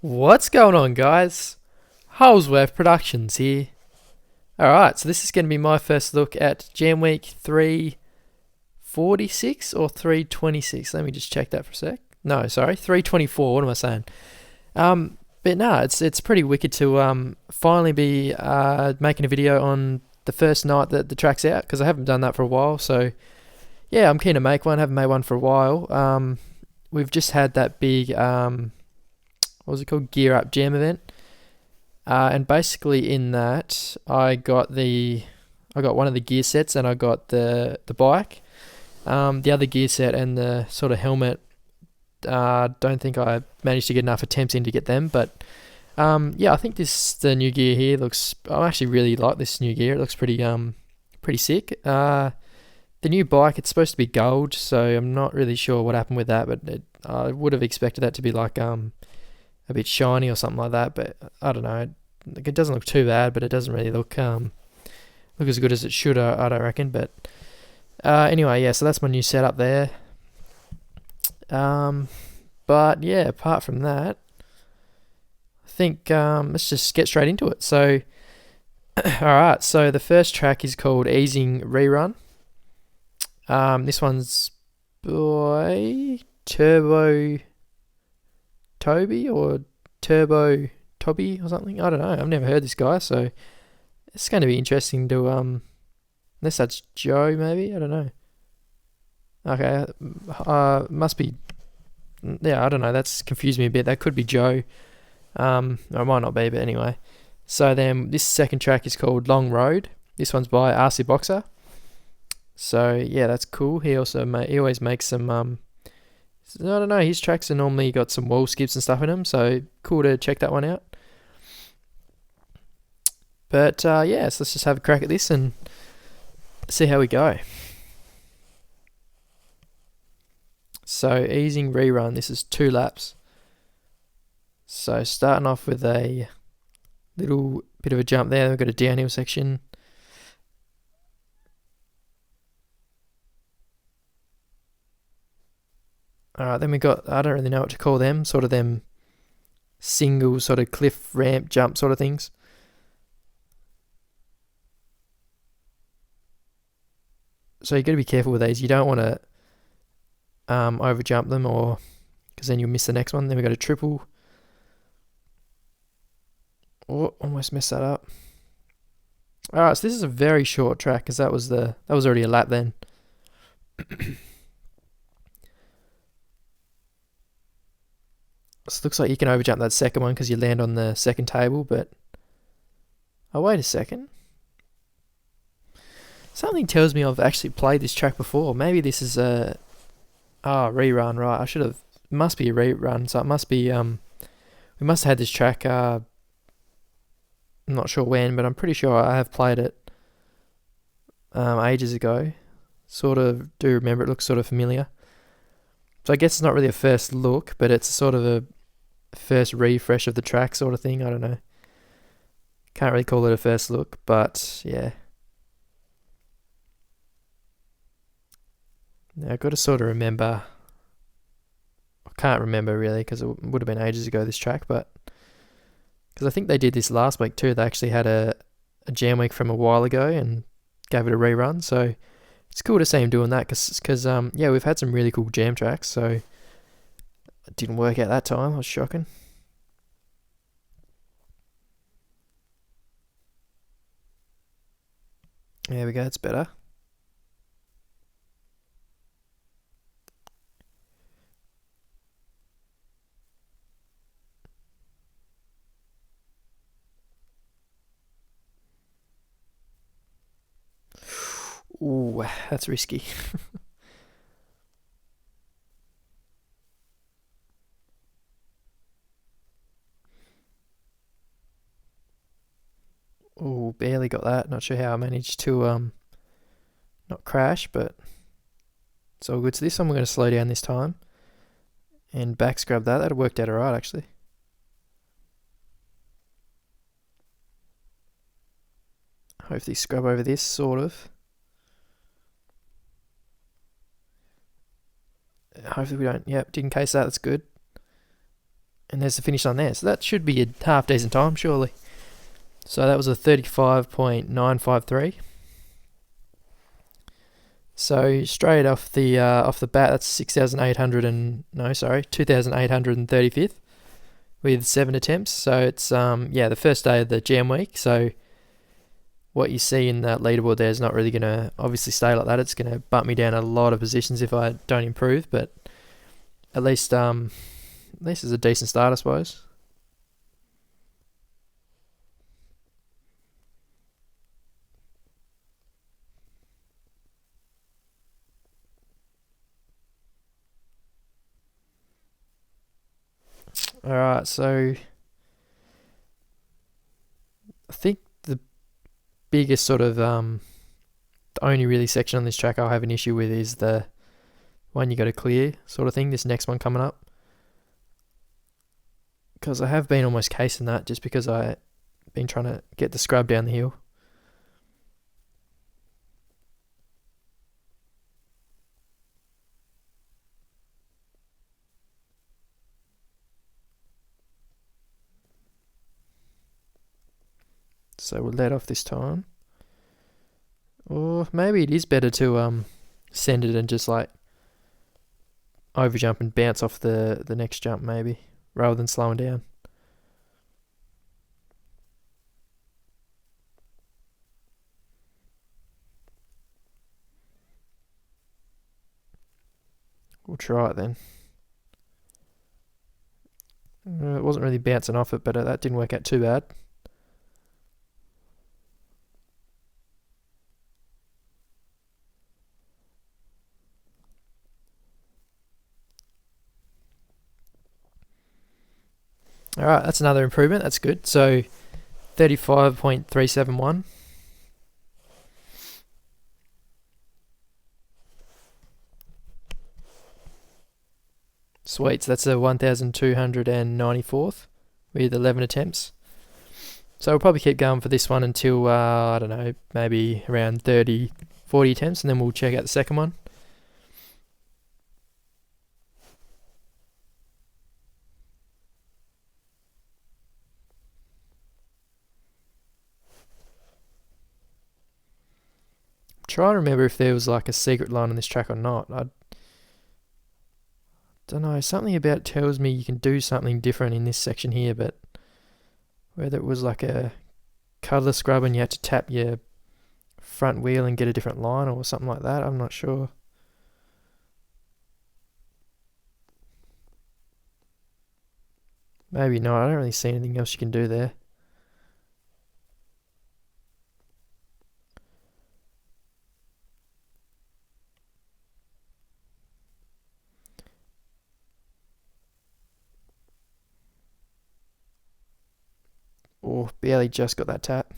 What's going on, guys? Holdsworth Productions here. Alright, so this is going to be my first look at Jam Week 346 or 326. Let me just check that for a sec. No, sorry, 324. What am I saying? But no, it's pretty wicked to finally be making a video on the first night that the track's out, because I haven't done that for a while. So yeah, I'm keen to make one. Haven't made one for a while. We've just had that big what was it called? Gear Up Jam event. And basically in that, I got one of the gear sets, and I got the bike. The other gear set and the sort of helmet, don't think I managed to get enough attempts in to get them, but yeah, I think the new gear here looks. I actually really like this new gear. It looks pretty sick. The new bike, it's supposed to be gold, so I'm not really sure what happened with that, but I would have expected that to be like a bit shiny or something like that, but I don't know. It doesn't look too bad, but it doesn't really look as good as it should. I don't reckon. But anyway, yeah. So that's my new setup there. But yeah, apart from that, I think let's just get straight into it. So, all right. So the first track is called "Easing Rerun." This one's by Turbo Toby or Turbo Toby or something. I don't know. I've never heard this guy, so it's going to be interesting to unless that's Joe, maybe. I don't know. Okay, must be. Yeah, I don't know. That's confused me a bit. That could be Joe. Or it might not be, but anyway. So then this second track is called Long Road. This one's by RC Boxer. So yeah, that's cool. He always makes some I don't know, his tracks are normally got some wall skips and stuff in them, so cool to check that one out. But yeah, so let's just have a crack at this and see how we go. So easing rerun, this is 2 laps. So starting off with a little bit of a jump there, we've got a downhill section. Alright, then we got, I don't really know what to call them, sort of them single sort of cliff ramp jump sort of things. So you got to be careful with these. You don't want to over jump them, or because then you'll miss the next one. Then we got a triple. Oh, almost messed that up. Alright, so this is a very short track, because that was already a lap then. So it looks like you can overjump that second one because you land on the second table, but oh, wait a second. Something tells me I've actually played this track before. Maybe this is a rerun, right? I should have. It must be a rerun, so it must be we must have had this track. I'm not sure when, but I'm pretty sure I have played it ages ago. Sort of do remember it looks sort of familiar. So I guess it's not really a first look, but it's sort of a first refresh of the track sort of thing. I don't know. Can't really call it a first look, but yeah. Now I've got to sort of remember. I can't remember really, because it would have been ages ago, this track, but because I think they did this last week too. They actually had a jam week from a while ago and gave it a rerun. So it's cool to see him doing that, because yeah, we've had some really cool jam tracks, so it didn't work out that time. It was shocking. There we go, it's better. Ooh, that's risky. Ooh, barely got that. Not sure how I managed to not crash, but it's all good. So this one we're going to slow down this time and back scrub that. That worked out alright, actually. Hopefully scrub over this, sort of. Hopefully we don't. Yep, didn't case that. That's good. And there's the finish on there. So that should be a half decent time, surely. So that was a 35.953. So straight off the bat, that's 2,835th with 7 attempts. So it's the first day of the jam week. So what you see in that leaderboard there is not really going to obviously stay like that. It's going to bump me down a lot of positions if I don't improve. But at least it's a decent start, I suppose. Alright, so I think the biggest sort of the only really section on this track I'll have an issue with is the one you got to clear sort of thing, this next one coming up. Because I have been almost casing that just because I've been trying to get the scrub down the hill. So we'll let off this time. Or maybe it is better to send it and just like over jump and bounce off the next jump maybe, rather than slowing down. We'll try it then. It wasn't really bouncing off it, but that didn't work out too bad. Alright, that's another improvement. That's good. So 35.371. Sweet, so that's a 1,294th with 11 attempts. So we'll probably keep going for this one until, I don't know, maybe around 30, 40 attempts, and then we'll check out the second one. Trying to remember if there was like a secret line on this track or not. I don't know, something about it tells me you can do something different in this section here, but whether it was like a cuddler scrub and you had to tap your front wheel and get a different line or something like that, I'm not sure. Maybe not, I don't really see anything else you can do there. Oh, barely just got that tap.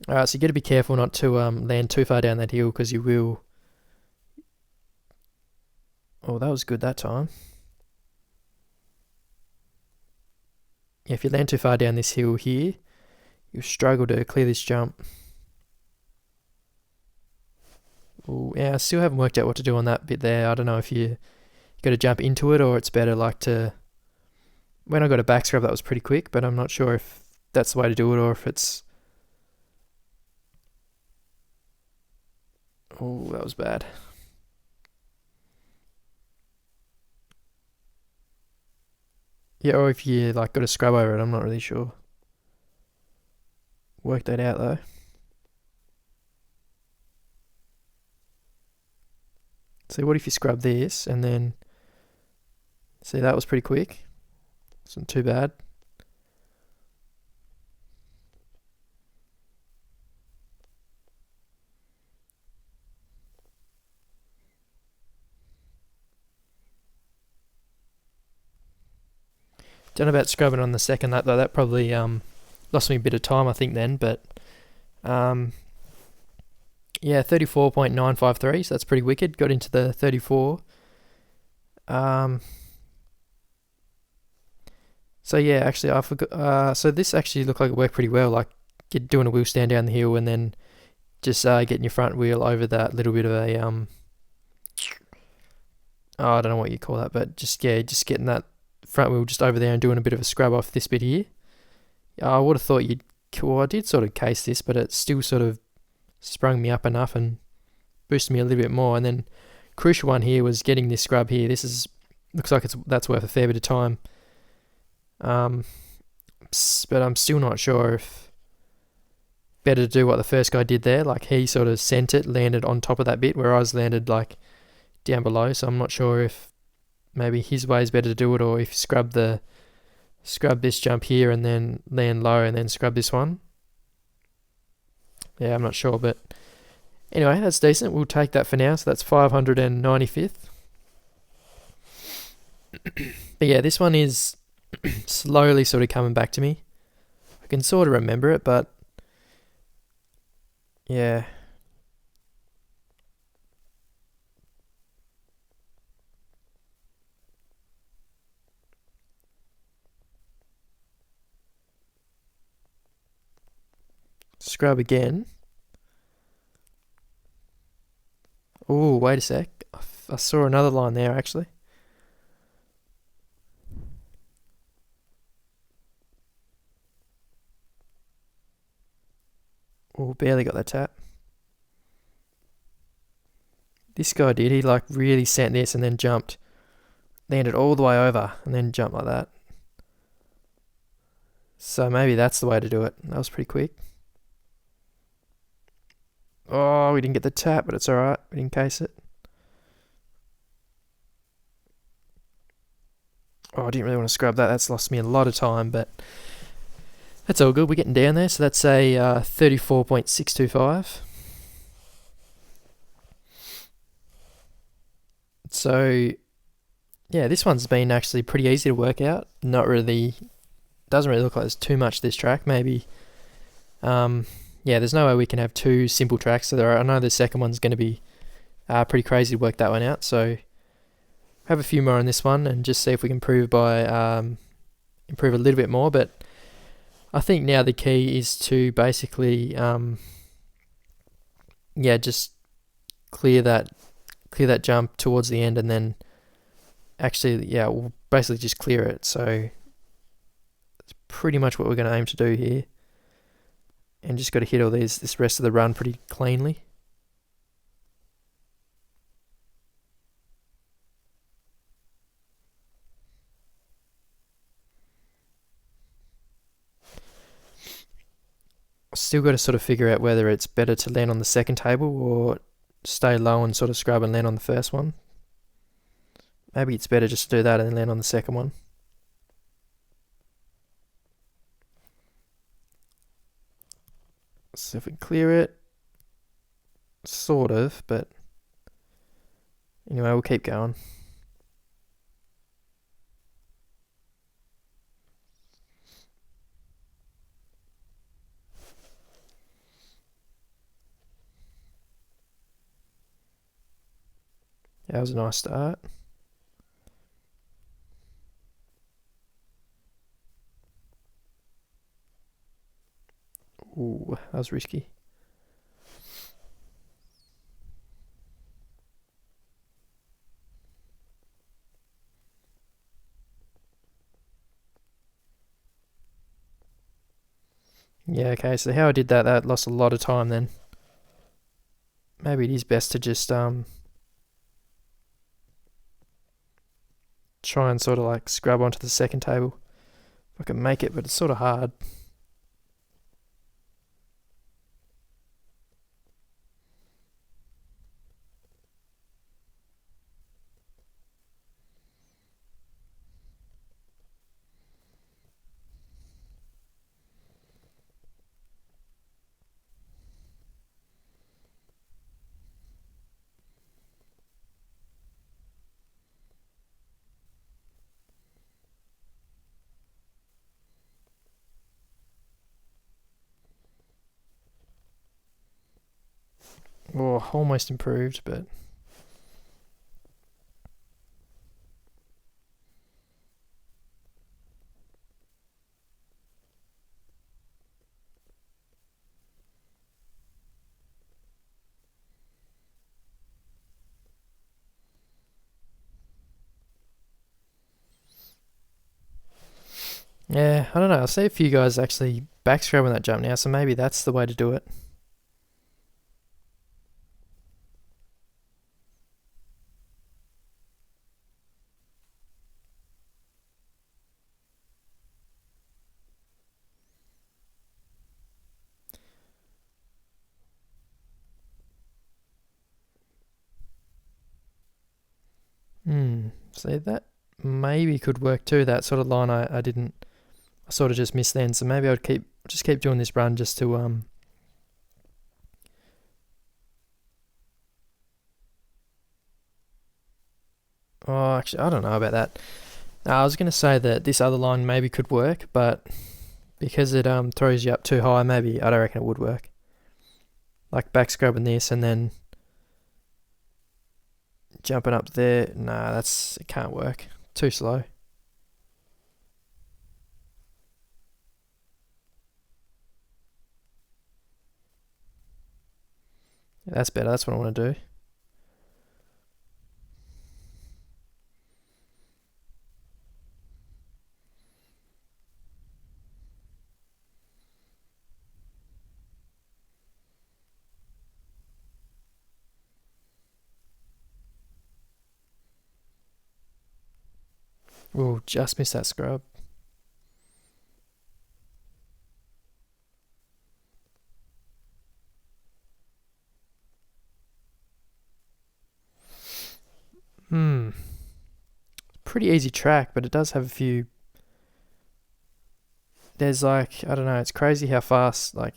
Alright, so you got to be careful not to land too far down that hill because you will. Oh, that was good that time. Yeah, if you land too far down this hill here, you'll struggle to clear this jump. Oh, yeah, I still haven't worked out what to do on that bit there. I don't know if you got to jump into it or it's better like to. When I got a back scrub, that was pretty quick, but I'm not sure if that's the way to do it or if it's. Oh, that was bad. Yeah, or if you like got a scrub over it, I'm not really sure. Work that out though. See, what if you scrub this and then. See, that was pretty quick. Wasn't too bad. Don't know about scrubbing on the second lap though. That probably lost me a bit of time, I think, then. But yeah, 34.953. So that's pretty wicked. Got into the 34. So yeah, actually I forgot. So this actually looked like it worked pretty well. Like doing a wheel stand down the hill and then just getting your front wheel over that little bit of a oh, I don't know what you call that, but just getting that front wheel just over there and doing a bit of a scrub off this bit here. I would have thought I did sort of case this, but it still sort of sprung me up enough and boosted me a little bit more. And then crucial one here was getting this scrub here. Looks like that's worth a fair bit of time. But I'm still not sure if better to do what the first guy did there. Like he sort of sent it, landed on top of that bit, where I was landed like down below. So I'm not sure if maybe his way is better to do it, or if you scrub this jump here and then land low and then scrub this one. Yeah, I'm not sure, but anyway, that's decent. We'll take that for now. So that's 595th. But yeah, this one is slowly sort of coming back to me. I can sort of remember it, but yeah. Scrub again. Oh, wait a sec. I saw another line there actually. Oh, barely got that tap. This guy did. He like really sent this and then jumped. Landed all the way over and then jumped like that. So maybe that's the way to do it. That was pretty quick. Oh, we didn't get the tap, but it's alright. We didn't case it. Oh, I didn't really want to scrub that. That's lost me a lot of time, but that's all good. We're getting down there. So that's a 34.625. So, yeah, this one's been actually pretty easy to work out. Doesn't really look like there's too much this track. Maybe, there's no way we can have two simple tracks. So I know the second one's going to be pretty crazy to work that one out. So have a few more on this one and just see if we can improve a little bit more. But I think now the key is to basically, just clear that jump towards the end, and then we'll basically just clear it. So that's pretty much what we're going to aim to do here, and just got to hit all this rest of the run pretty cleanly. Still got to sort of figure out whether it's better to land on the second table or stay low and sort of scrub and land on the first one. Maybe it's better just to do that and then land on the second one. So if we clear it, sort of, but anyway, we'll keep going. That was a nice start. Ooh, that was risky. Yeah, okay, so how I did that lost a lot of time then. Maybe it is best to just try and sort of like scrub onto the second table if I can make it, but it's sort of hard. Oh, almost improved, but Yeah, I don't know. I see a few guys actually backscrub on that jump now, so maybe that's the way to do it. See, that maybe could work too. That sort of line I didn't, I sort of just missed then. So maybe I'd keep doing this run just to Oh, actually, I don't know about that. I was gonna say that this other line maybe could work, but because it throws you up too high, maybe I don't reckon it would work. Like back scrubbing this and then jumping up there. Nah, it can't work. Too slow. Yeah, that's better. That's what I want to do. Oh, just missed that scrub. Pretty easy track, but it does have a few. There's like, I don't know. It's crazy how fast, like,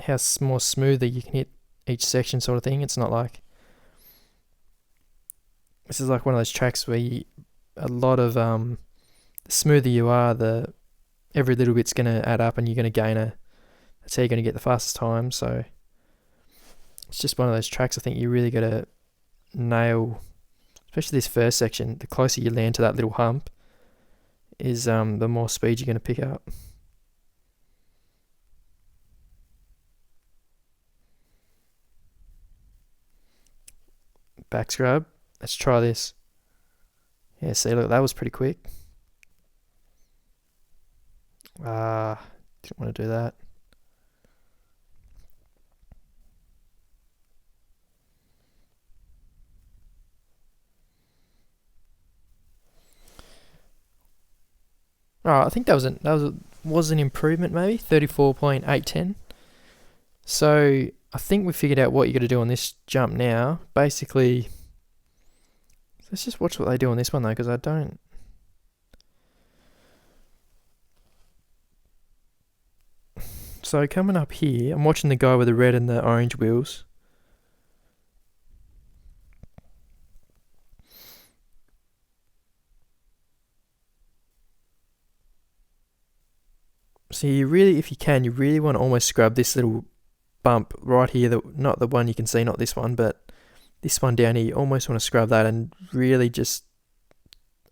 how more smoother you can hit each section, sort of thing. It's not like this is like one of those tracks where a lot of the smoother you are, the every little bit's gonna add up, and you're gonna gain a. That's how you're gonna get the fastest time. So it's just one of those tracks. I think you really gotta nail, especially this first section. The closer you land to that little hump, is the more speed you're gonna pick up. Back scrub. Let's try this. Yeah, see, look, that was pretty quick. Didn't want to do that. I think was an improvement, maybe 34.810. So I think we figured out what you got to do on this jump now. Basically, let's just watch what they do on this one though, because I don't. So coming up here, I'm watching the guy with the red and the orange wheels. So you really, if you can, you really want to almost scrub this little bump right here. Not the one you can see, not this one, but this one down here. You almost want to scrub that and really just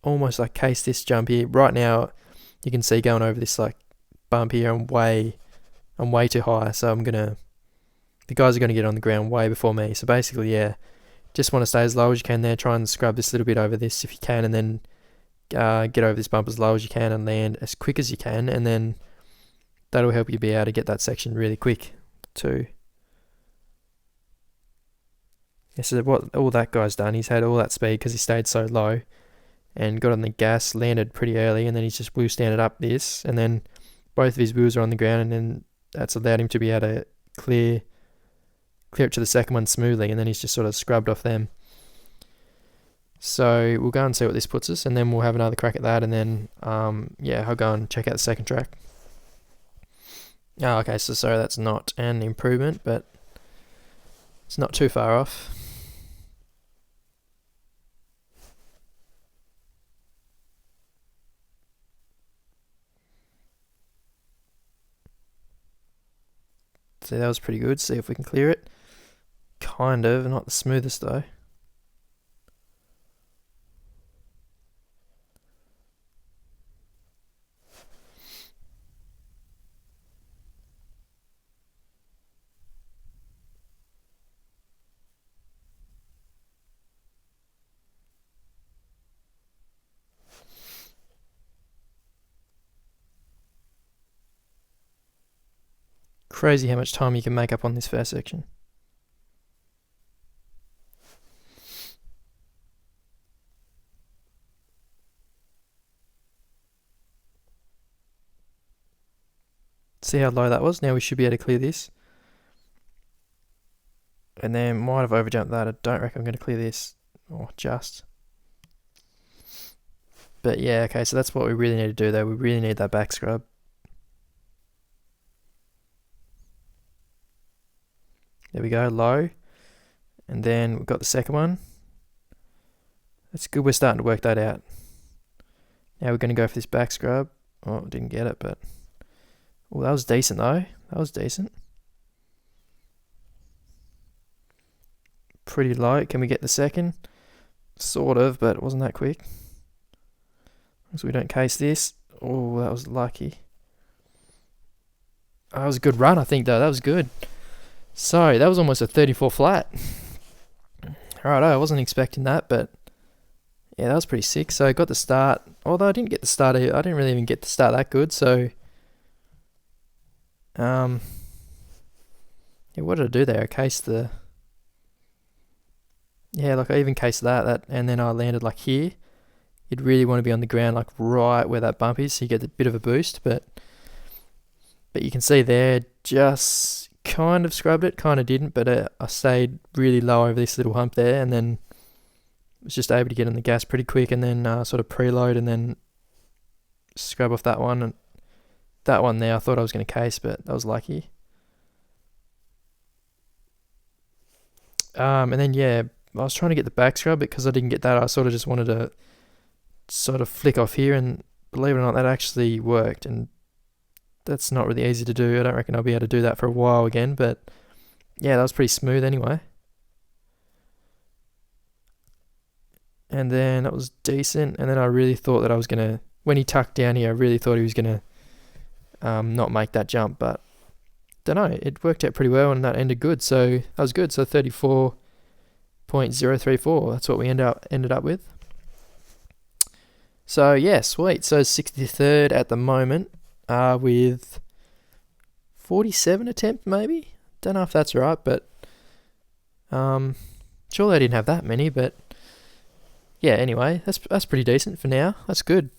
almost like case this jump here. Right now, you can see going over this like bump here. I'm way too high, so the guys are gonna get on the ground way before me. So basically, yeah, just want to stay as low as you can there. Try and scrub this little bit over this if you can, and then get over this bump as low as you can and land as quick as you can, and then that'll help you be able to get that section really quick too. Yeah, so what all that guy's done, he's had all that speed because he stayed so low and got on the gas, landed pretty early, and then he's just wheel standed up this, and then both of his wheels are on the ground, and then that's allowed him to be able to clear up to the second one smoothly, and then he's just sort of scrubbed off them. So we'll go and see what this puts us, and then we'll have another crack at that, and then I'll go and check out the second track. Oh, okay, so sorry, that's not an improvement, but it's not too far off. See, that was pretty good. See if we can clear it. Kind of, not the smoothest though. crazy how much time you can make up on this first section. See how low that was? Now we should be able to clear this. And then might have overjumped that. I don't reckon I'm going to clear this. Or just. But yeah, okay, so that's what we really need to do though. We really need that back scrub. There we go, low. And then we've got the second one. That's good, we're starting to work that out. Now we're going to go for this back scrub. Oh, didn't get it, but... Oh, that was decent though. That was decent. Pretty light. Can we get the second? Sort of, but it wasn't that quick. So we don't case this. Oh, that was lucky. That was a good run, I think, though. That was good. So, that was almost a 34 flat. Alright, I wasn't expecting that, but... Yeah, that was pretty sick. So, I got the start. Although I didn't get the start. I didn't really even get the start that good, so... Yeah, what did I do there? I cased the... Yeah, like I even cased that, and then I landed like here. You'd really want to be on the ground like right where that bump is, so you get a bit of a boost, but you can see there, just kind of scrubbed it, kind of didn't, but I stayed really low over this little hump there, and then was just able to get on the gas pretty quick, and then sort of preload, and then scrub off that one, and that one there I thought I was going to case, but that was lucky. And then yeah, I was trying to get the back scrub, because I didn't get that, I sort of just wanted to sort of flick off here, and believe it or not, that actually worked, and that's not really easy to do. I don't reckon I'll be able to do that for a while again, but yeah, that was pretty smooth anyway. And then that was decent, and then I really thought that I was going to, when he tucked down here, I really thought he was going to not make that jump, but don't know, it worked out pretty well, and that ended good, so that was good. So 34.034, that's what we ended up with. So yeah, sweet. So 63rd at the moment, with 47 attempts maybe. Don't know if that's right, but surely I didn't have that many. But yeah, anyway, that's pretty decent for now. That's good.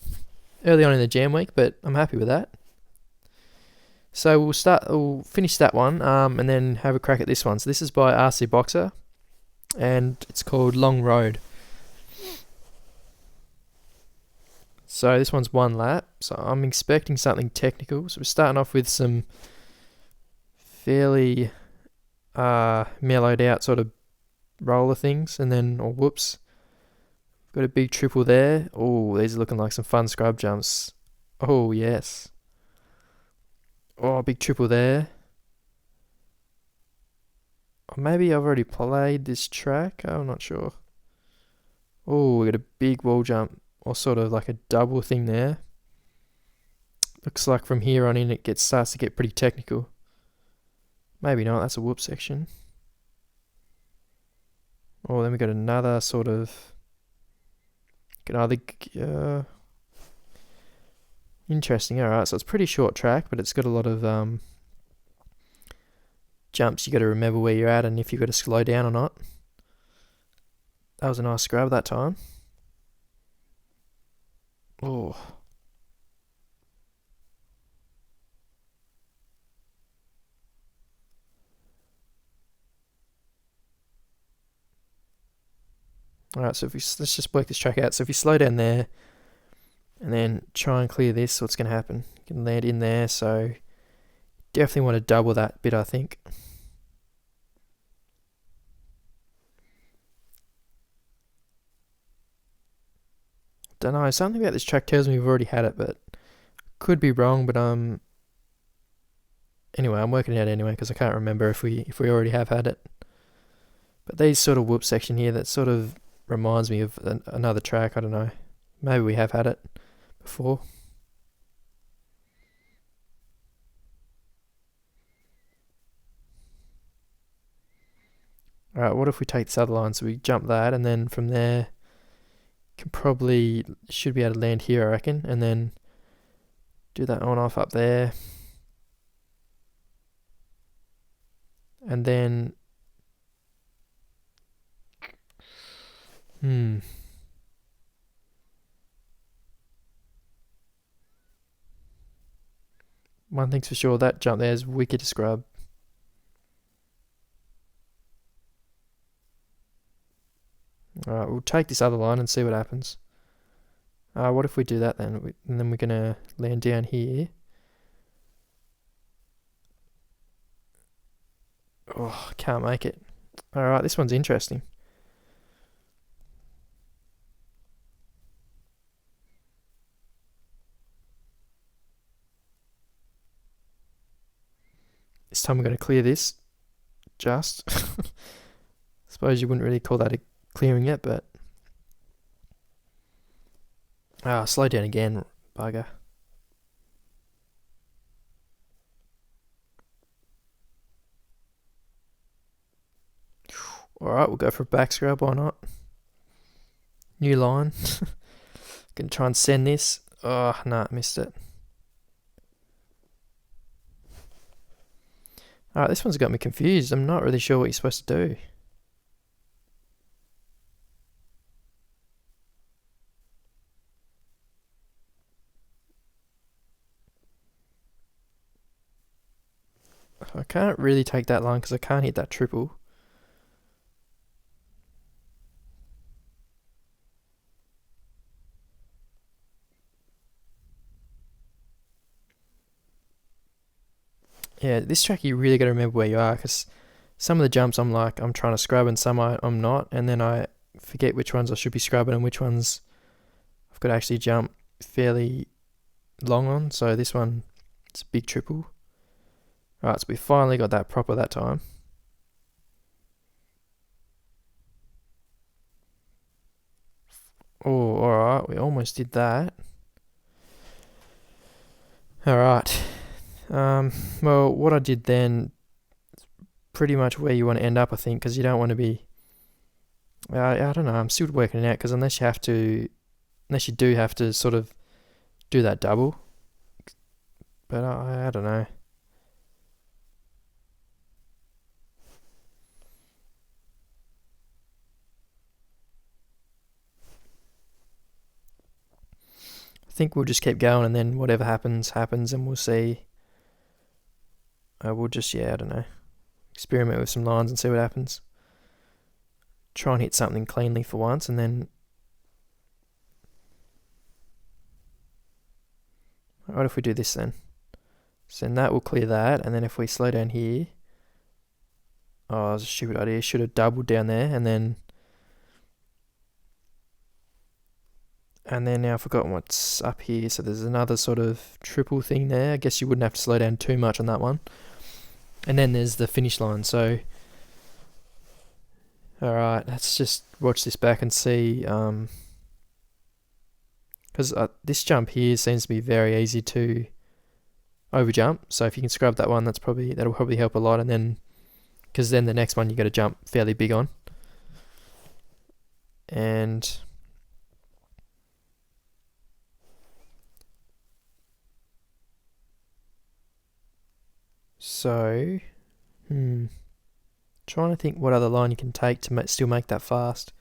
Early on in the jam week, but I'm happy with that. So we'll finish that one, and then have a crack at this one. So this is by RC Boxer, and it's called Long Road. So this one's one lap, so I'm expecting something technical. So we're starting off with some fairly mellowed out sort of roller things, and then, oh whoops, got a big triple there. Oh, these are looking like some fun scrub jumps. Oh yes. Oh, big triple there. Or maybe I've already played this track, I'm not sure. Oh, we got a big wall jump, or sort of like a double thing there. Looks like from here on in it starts to get pretty technical. Maybe not, that's a whoop section. Oh, then we got another sort of... interesting, alright, so it's a pretty short track, but it's got a lot of jumps. You got to remember where you're at and if you've got to slow down or not. That was a nice scrub that time. Oh. Alright, so let's just work this track out. So if you slow down there and then try and clear this, what's going to happen? You can land in there, so definitely want to double that bit, I think. Don't know, something about this track tells me we've already had it, but could be wrong, but anyway, I'm working it out anyway, because I can't remember if we already have had it. But these sort of whoop section here, that sort of reminds me of another track, I don't know. Maybe we have had it before. Alright, what if we take this other line? So we jump that, and then from there should be able to land here, I reckon, and then do that on off up there. And then, one thing's for sure, that jump there is wicked to scrub. Alright, we'll take this other line and see what happens. What if we do that then? And then we're going to land down here. Oh, can't make it. Alright, this one's interesting. This time we're going to clear this. Just. Suppose you wouldn't really call that a clearing yet, but... slow down again, bugger. Alright, we'll go for a back scrub, why not? New line. Gonna try and send this. Oh, no, missed it. Alright, this one's got me confused. I'm not really sure what you're supposed to do. I can't really take that line because I can't hit that triple. Yeah, this track you really got to remember where you are, because some of the jumps I'm trying to scrub and some I'm not, and then I forget which ones I should be scrubbing and which ones I've got to actually jump fairly long on. So this one, it's a big triple. Right, so we finally got that proper that time. Oh, alright, we almost did that. Alright. Well, what I did then, pretty much where you want to end up, I think, because you don't want to be... I don't know, I'm still working it out, because unless you do have to sort of do that double. But I don't know. I think we'll just keep going, and then whatever happens, and we'll see. We'll just, I don't know, experiment with some lines and see what happens. Try and hit something cleanly for once, and then... What if we do this then? So then that will clear that, and then if we slow down here... Oh, that was a stupid idea. Should have doubled down there, and then... And then now I've forgotten what's up here. So there's another sort of triple thing there. I guess you wouldn't have to slow down too much on that one. And then there's the finish line. So, alright, let's just watch this back and see. Because this jump here seems to be very easy to overjump. So if you can scrub that one, that'll probably help a lot. And then, because then the next one you got to jump fairly big on. And... So, trying to think what other line you can take to still make that fast.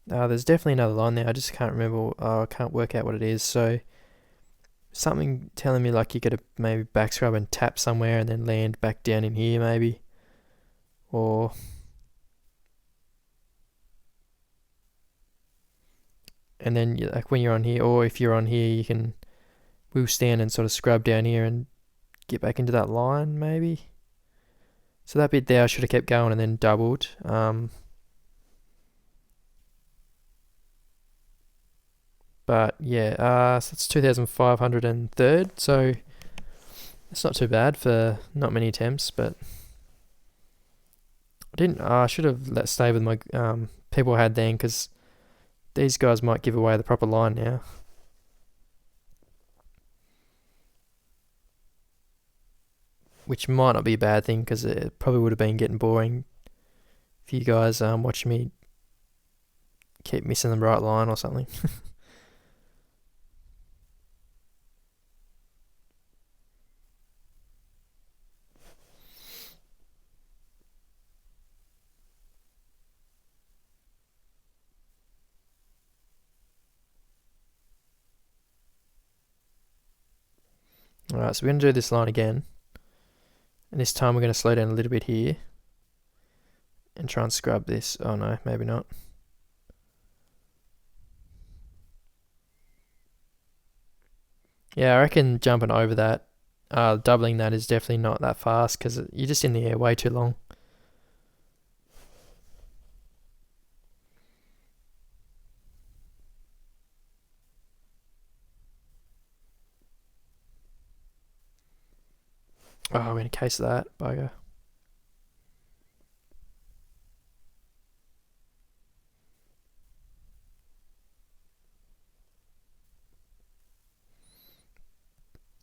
There's definitely another line there. I just can't remember. I can't work out what it is. So, something telling me like you got to maybe back scrub and tap somewhere and then land back down in here maybe. Or... And then, like when you're on here, or if you're on here, you can wheel stand and sort of scrub down here and get back into that line, maybe. So that bit there, I should have kept going and then doubled. But yeah, so it's 2,503rd, so it's not too bad for not many attempts, but I should have stay with my people I had then, because these guys might give away the proper line now. Which might not be a bad thing, because it probably would have been getting boring if you guys watching me keep missing the right line or something. Alright, so we're going to do this line again. And this time we're going to slow down a little bit here. And try and scrub this. Oh no, maybe not. Yeah, I reckon jumping over that, doubling that is definitely not that fast because you're just in the air way too long. Oh, we're going to case that, bugger.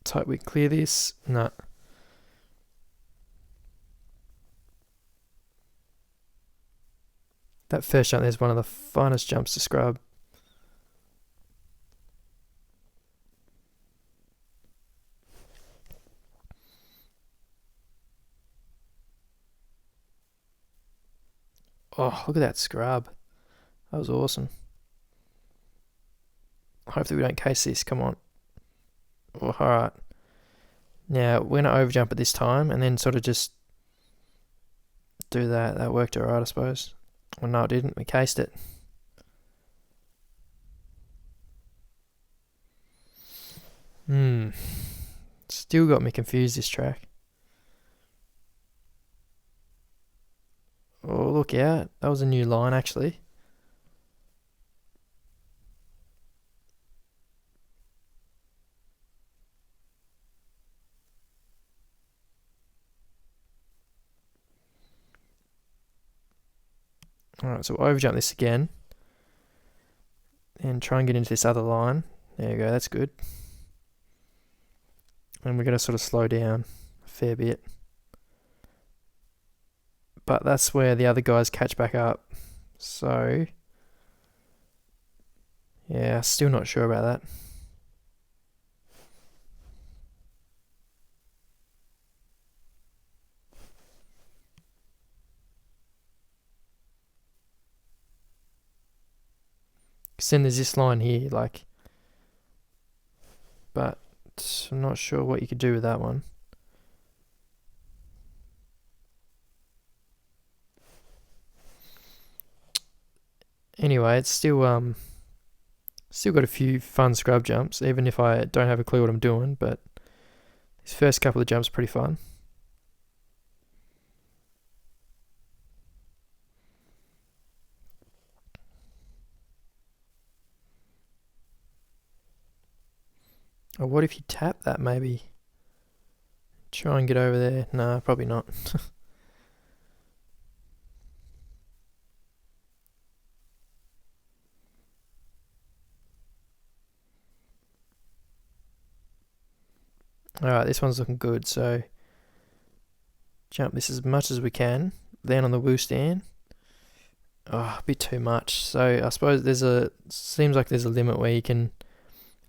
Let's hope we clear this. No. That first jump there is one of the finest jumps to scrub. Oh, look at that scrub. That was awesome. Hopefully we don't case this. Come on. Oh, alright. Now, we're going to overjump it this time and then sort of just do that. That worked alright, I suppose. Well, no, it didn't. We cased it. Still got me confused, this track. Oh, look out. That was a new line, actually. Alright, so we'll overjump this again. And try and get into this other line. There you go, that's good. And we're going to sort of slow down a fair bit. But that's where the other guys catch back up. So, yeah, still not sure about that. Because then there's this line here, like, but I'm not sure what you could do with that one. Anyway, it's still got a few fun scrub jumps, even if I don't have a clue what I'm doing, but these first couple of jumps are pretty fun. Or what if you tap that maybe? Try and get over there. Nah, probably not. Alright, this one's looking good, so jump this as much as we can. Then on the woo stand. Oh, a bit too much. So I suppose seems like there's a limit where you can,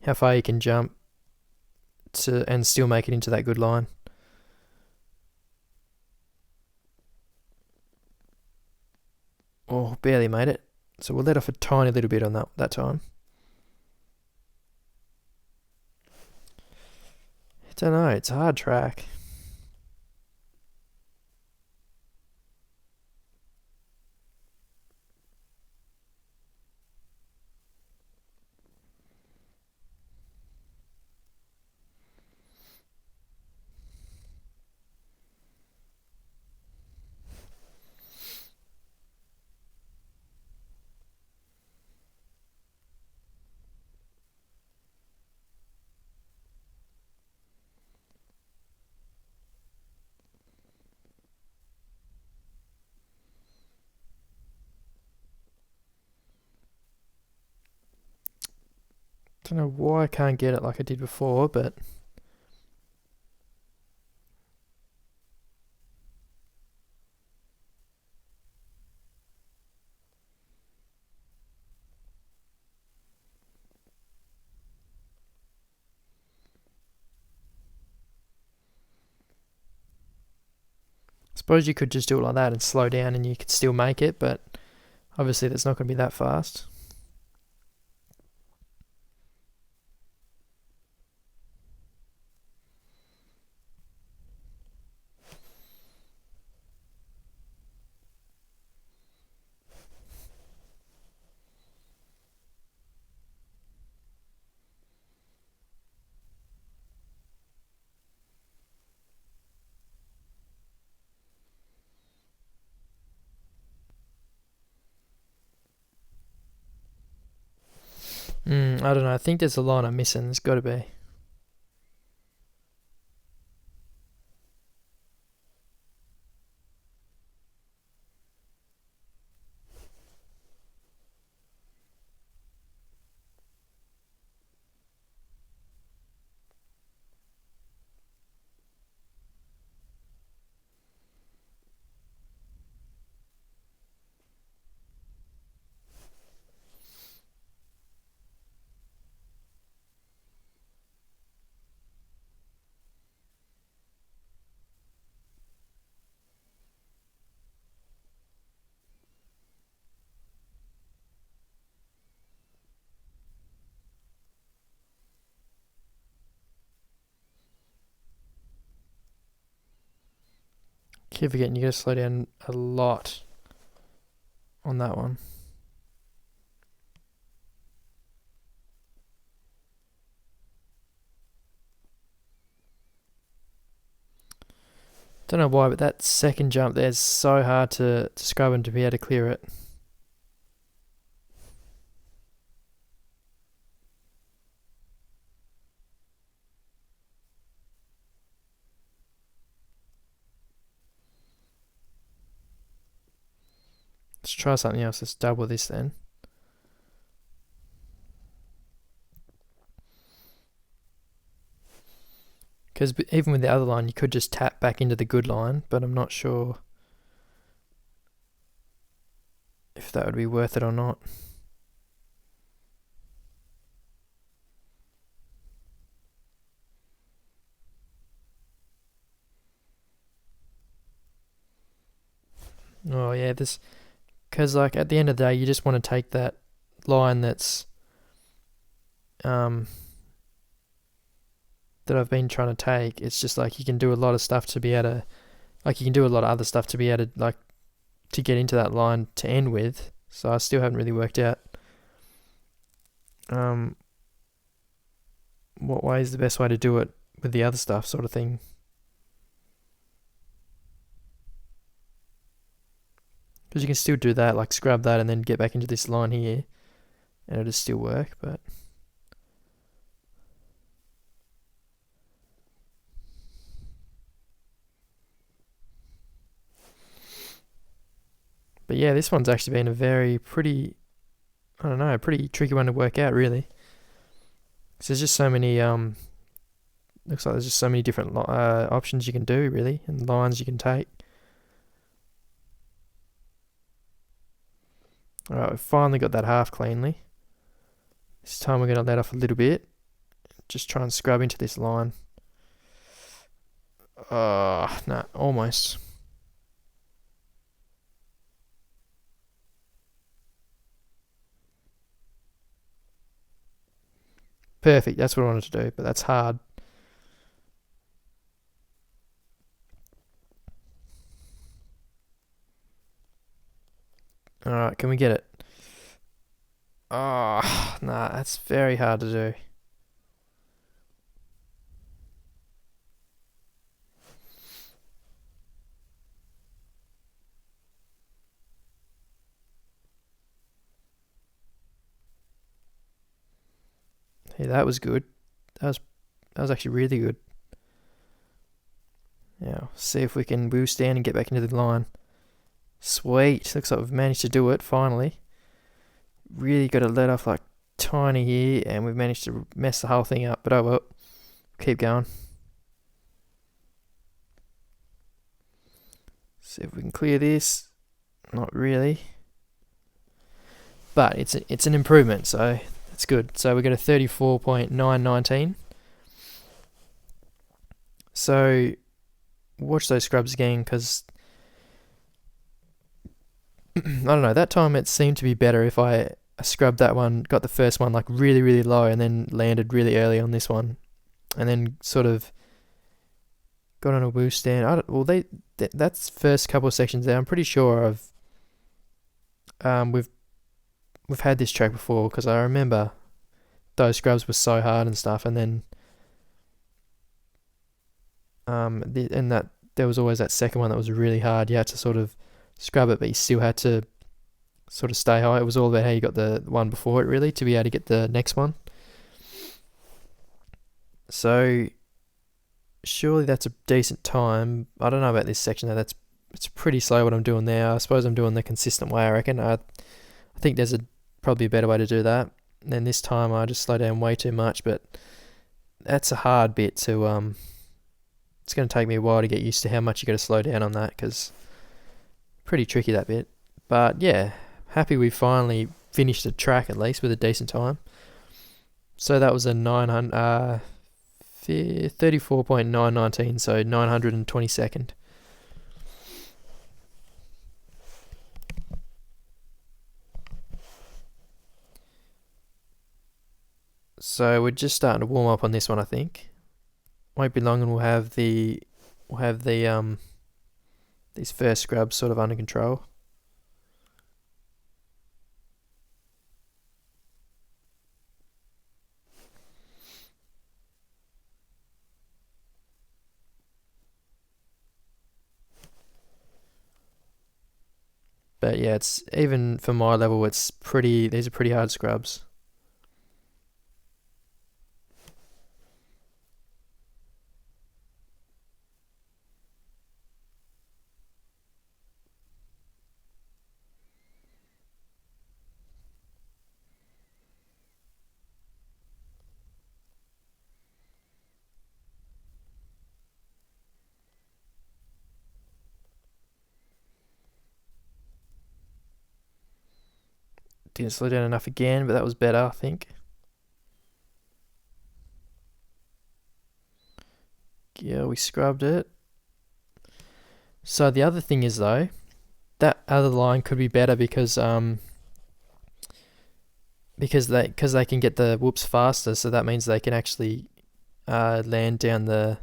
how far you can jump to and still make it into that good line. Oh, barely made it. So we'll let off a tiny little bit on that time. I don't know, it's a hard track. Don't know why I can't get it like I did before, but suppose you could just do it like that and slow down and you could still make it, but obviously that's not going to be that fast. I don't know. I think there's a line I'm missing. There's got to be. Keep forgetting you got to slow down a lot on that one. Don't know why, but that second jump there is so hard to scrub and to be able to clear it. Let's try something else. Let's double this then. Because even with the other line, you could just tap back into the good line, but I'm not sure if that would be worth it or not. Oh yeah, this, because like at the end of the day, you just want to take that line that's that I've been trying to take. It's just like you can do a lot of stuff to be able to, like you can do a lot of other stuff to be able to, like, to get into that line to end with. So I still haven't really worked out what way is the best way to do it with the other stuff, sort of thing. Because you can still do that, like scrub that and then get back into this line here, and it'll still work, but yeah, this one's actually been a very pretty, I don't know, a pretty tricky one to work out, really. So there's just so many, looks like there's just so many different options you can do, really, and lines you can take. Alright, we've finally got that half cleanly. This time we're going to let off a little bit. Just try and scrub into this line. Nah, almost. Perfect, that's what I wanted to do, but that's hard. Alright, can we get it? Oh, nah, that's very hard to do. Hey, that was good. That was actually really good. Now, see if we can wheel stand and get back into the line. Sweet. Looks like we've managed to do it, finally. Really got to let off like tiny here, and we've managed to mess the whole thing up, but oh well. Keep going. See if we can clear this. Not really. But it's an improvement, so that's good. So we got a 34.919. So watch those scrubs again, because I don't know, that time it seemed to be better if I scrubbed that one, got the first one like really, really low, and then landed really early on this one, and then sort of got on a wheel stand. That's first couple of sections there. I'm pretty sure we've had this track before because I remember those scrubs were so hard and stuff, and then and that there was always that second one that was really hard. You had to sort of scrub it, but you still had to sort of stay high. It was all about how you got the one before it, really, to be able to get the next one. So surely that's a decent time. I don't know about this section though. It's pretty slow what I'm doing there. I suppose I'm doing the consistent way, I reckon. I think there's probably a better way to do that. And then this time I just slow down way too much, but that's a hard bit to it's going to take me a while to get used to how much you got to slow down on that, because pretty tricky, that bit. But yeah, happy we finally finished the track at least with a decent time. So that was a 34.919, so 922nd. So we're just starting to warm up on this one, I think. Won't be long and we'll have the these first scrubs sort of under control. But yeah, it's even for my level, these are pretty hard scrubs. Didn't slow down enough again, but that was better, I think. Yeah, we scrubbed it. So the other thing is though, that other line could be better because they can get the whoops faster, so that means they can actually land down the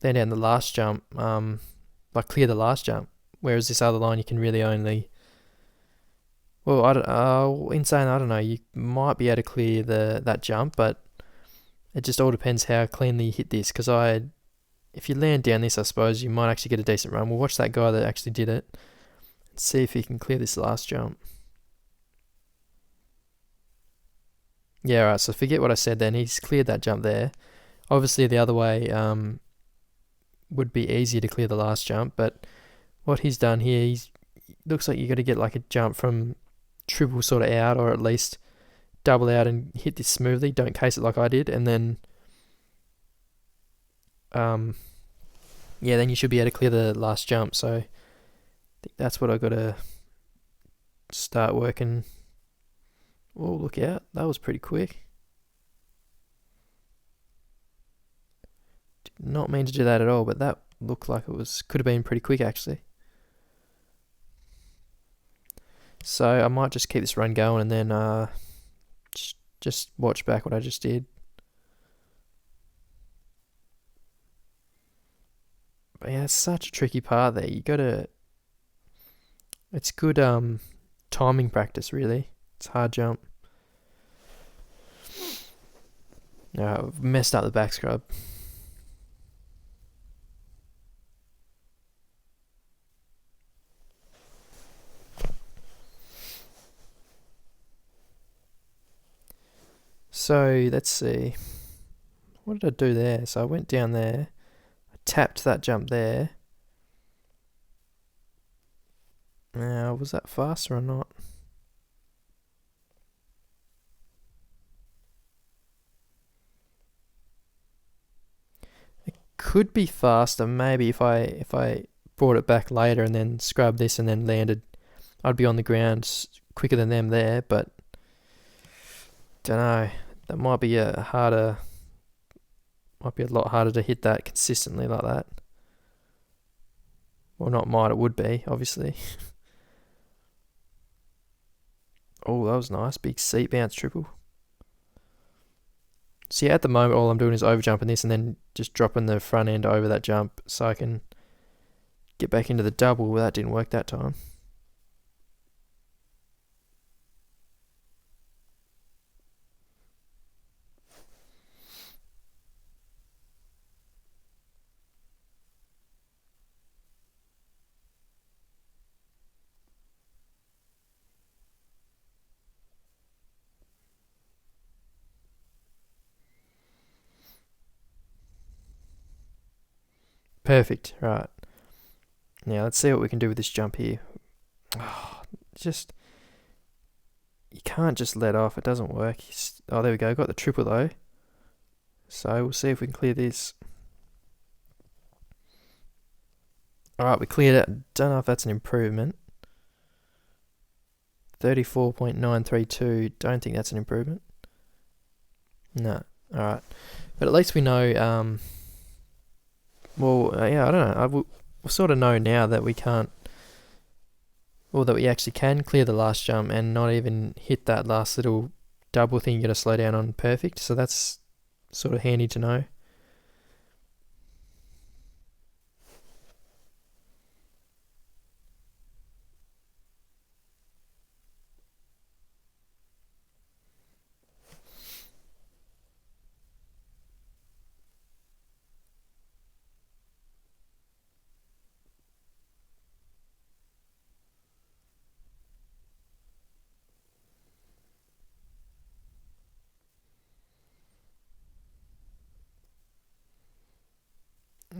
last jump, like clear the last jump. Whereas this other line, you can really only, well, I don't, in saying, I don't know, you might be able to clear that jump, but it just all depends how cleanly you hit this. Because if you land down this, I suppose you might actually get a decent run. We'll watch that guy that actually did it and see if he can clear this last jump. Yeah, alright, so forget what I said then. He's cleared that jump there. Obviously, the other way would be easier to clear the last jump, but what he's done here, looks like you got to get like a jump from triple sort of out, or at least double out and hit this smoothly. Don't case it like I did, and then then you should be able to clear the last jump. So I think that's what I got to start working. Oh, look out, that was pretty quick. Did not mean to do that at all, but that looked like could have been pretty quick actually. So I might just keep this run going and then just watch back what I just did. But yeah, it's such a tricky part there. It's good timing practice really. It's a hard jump. I've messed up the back scrub. So let's see. What did I do there? So I went down there. I tapped that jump there. Now, was that faster or not? It could be faster. Maybe if I brought it back later and then scrubbed this and then landed, I'd be on the ground quicker than them there. But don't know. That might be a lot harder to hit that consistently like that. Well, not might, it would be, obviously. Oh, that was nice. Big seat bounce triple. So yeah, at the moment, all I'm doing is over jumping this and then just dropping the front end over that jump so I can get back into the double. Well, that didn't work that time. Perfect. Right. Now let's see what we can do with this jump here. Oh, just you can't just let off. It doesn't work. Oh, there we go. Got the triple though. So we'll see if we can clear this. Alright, we cleared it. Don't know if that's an improvement. 34.932. Don't think that's an improvement. No. Alright. But at least we know, yeah, I don't know. We sort of know now that we can't, or that we actually can clear the last jump and not even hit that last little double thing you gotta slow down on perfect. So that's sort of handy to know.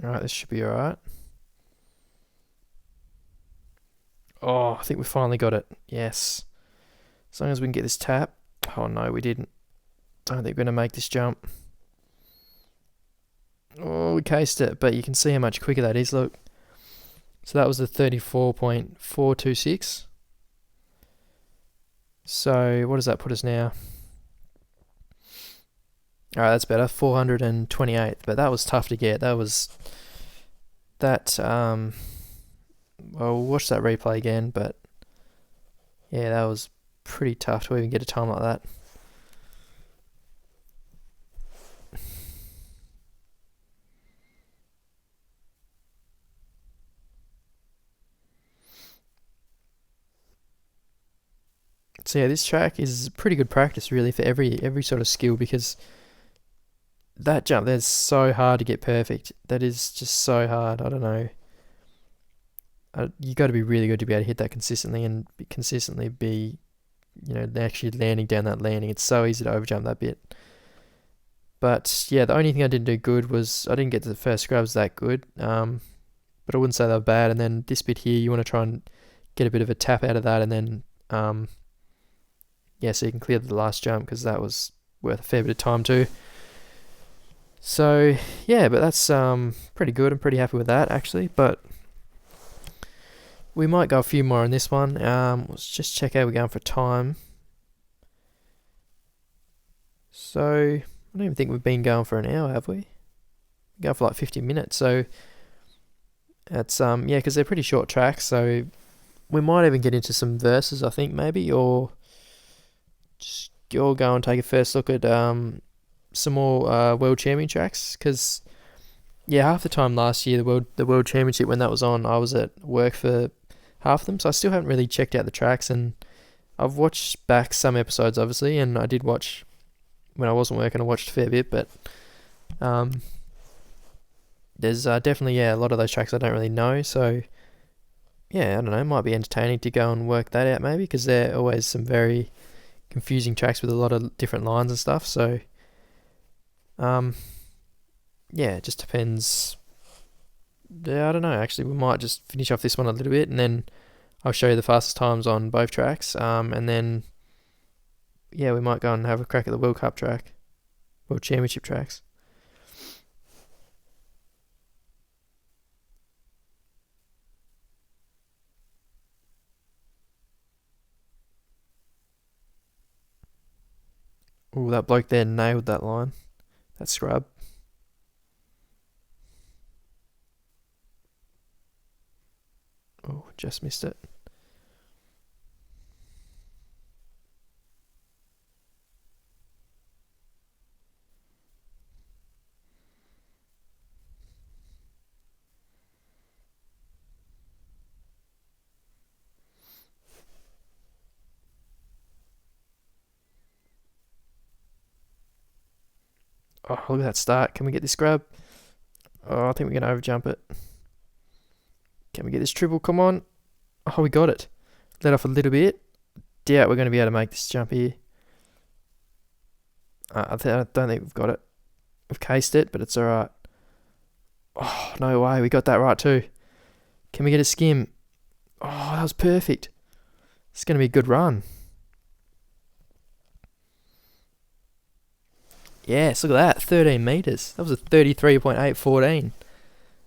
Alright, this should be alright. Oh, I think we finally got it. Yes. As long as we can get this tap. Oh no, we didn't. Don't think we're going to make this jump. Oh, we cased it, but you can see how much quicker that is, look. So that was the 34.426. So what does that put us now? Alright, that's better. 428th, but that was tough to get. Well, we'll watch that replay again, but yeah, that was pretty tough to even get a time like that. So yeah, this track is pretty good practice really for every sort of skill, because that jump there's so hard to get perfect. That is just so hard. I don't know. You got to be really good to be able to hit that consistently and consistently be, actually landing down that landing. It's so easy to overjump that bit. But yeah, the only thing I didn't do good was I didn't get to the first scrubs that good. But I wouldn't say they were bad. And then this bit here, you want to try and get a bit of a tap out of that, and then so you can clear the last jump, because that was worth a fair bit of time too. So yeah, but that's pretty good. I'm pretty happy with that actually. But we might go a few more on this one. Let's just check how we're going for time. So I don't even think we've been going for an hour, have we? We're going for like 50 minutes. So that's because they're pretty short tracks. So we might even get into some verses, I think, maybe, or just go and take a first look at some more World Champion tracks, because half the time last year the World Championship, when that was on, I was at work for half of them, so I still haven't really checked out the tracks, and I've watched back some episodes obviously, and I did watch when I wasn't working. I watched a fair bit, but there's definitely a lot of those tracks I don't really know, so I don't know, it might be entertaining to go and work that out maybe, because they're always some very confusing tracks with a lot of different lines and stuff. So it just depends. I don't know, actually we might just finish off this one a little bit, and then I'll show you the fastest times on both tracks, and then we might go and have a crack at the World Championship tracks. Oh, that bloke there nailed that line. That scrub. Oh, just missed it. Oh, look at that start. Can we get this grab? Oh, I think we're going to overjump it. Can we get this triple? Come on. Oh, we got it. Let off a little bit. Doubt we're going to be able to make this jump here. I don't think we've got it. We've cased it, but it's alright. Oh, no way. We got that right too. Can we get a skim? Oh, that was perfect. It's going to be a good run. Yes, look at that. 13 metres. That was a 33.814.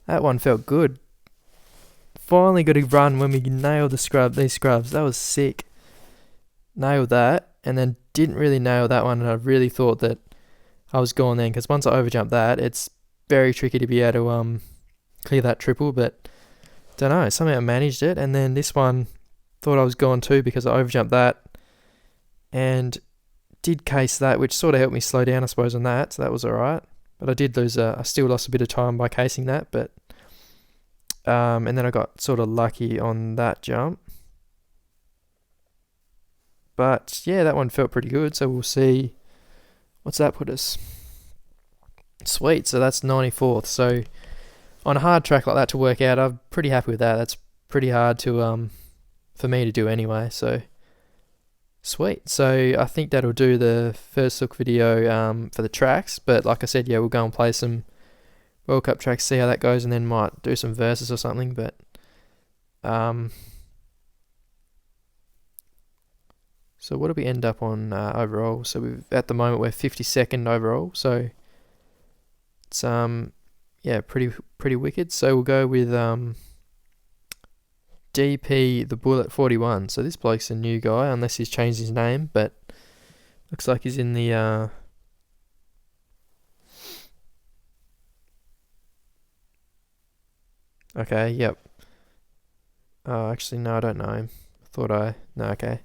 That one felt good. Finally got a run when we nailed these scrubs. That was sick. Nailed that, and then didn't really nail that one, and I really thought that I was gone then, because once I overjumped that, it's very tricky to be able to clear that triple, but don't know, somehow I managed it. And then this one, thought I was gone too, because I overjumped that and did case that, which sort of helped me slow down, I suppose, on that, so that was alright. But I did lose, I still lost a bit of time by casing that, but and then I got sort of lucky on that jump. But yeah, that one felt pretty good, so we'll see. What's that put us? Sweet, so that's 94th. So on a hard track like that to work out, I'm pretty happy with that. That's pretty hard to for me to do anyway, so sweet. So I think that'll do the first look video for the tracks, but like I said, yeah, we'll go and play some World Cup tracks, see how that goes, and then might do some verses or something. But so what do we end up on overall? So at the moment we're 52nd overall, so it's yeah, pretty wicked. So we'll go with DP the Bullet 41. So this bloke's a new guy, unless he's changed his name, but looks like he's in the okay, yep. Oh, actually, no, I don't know him. No, okay.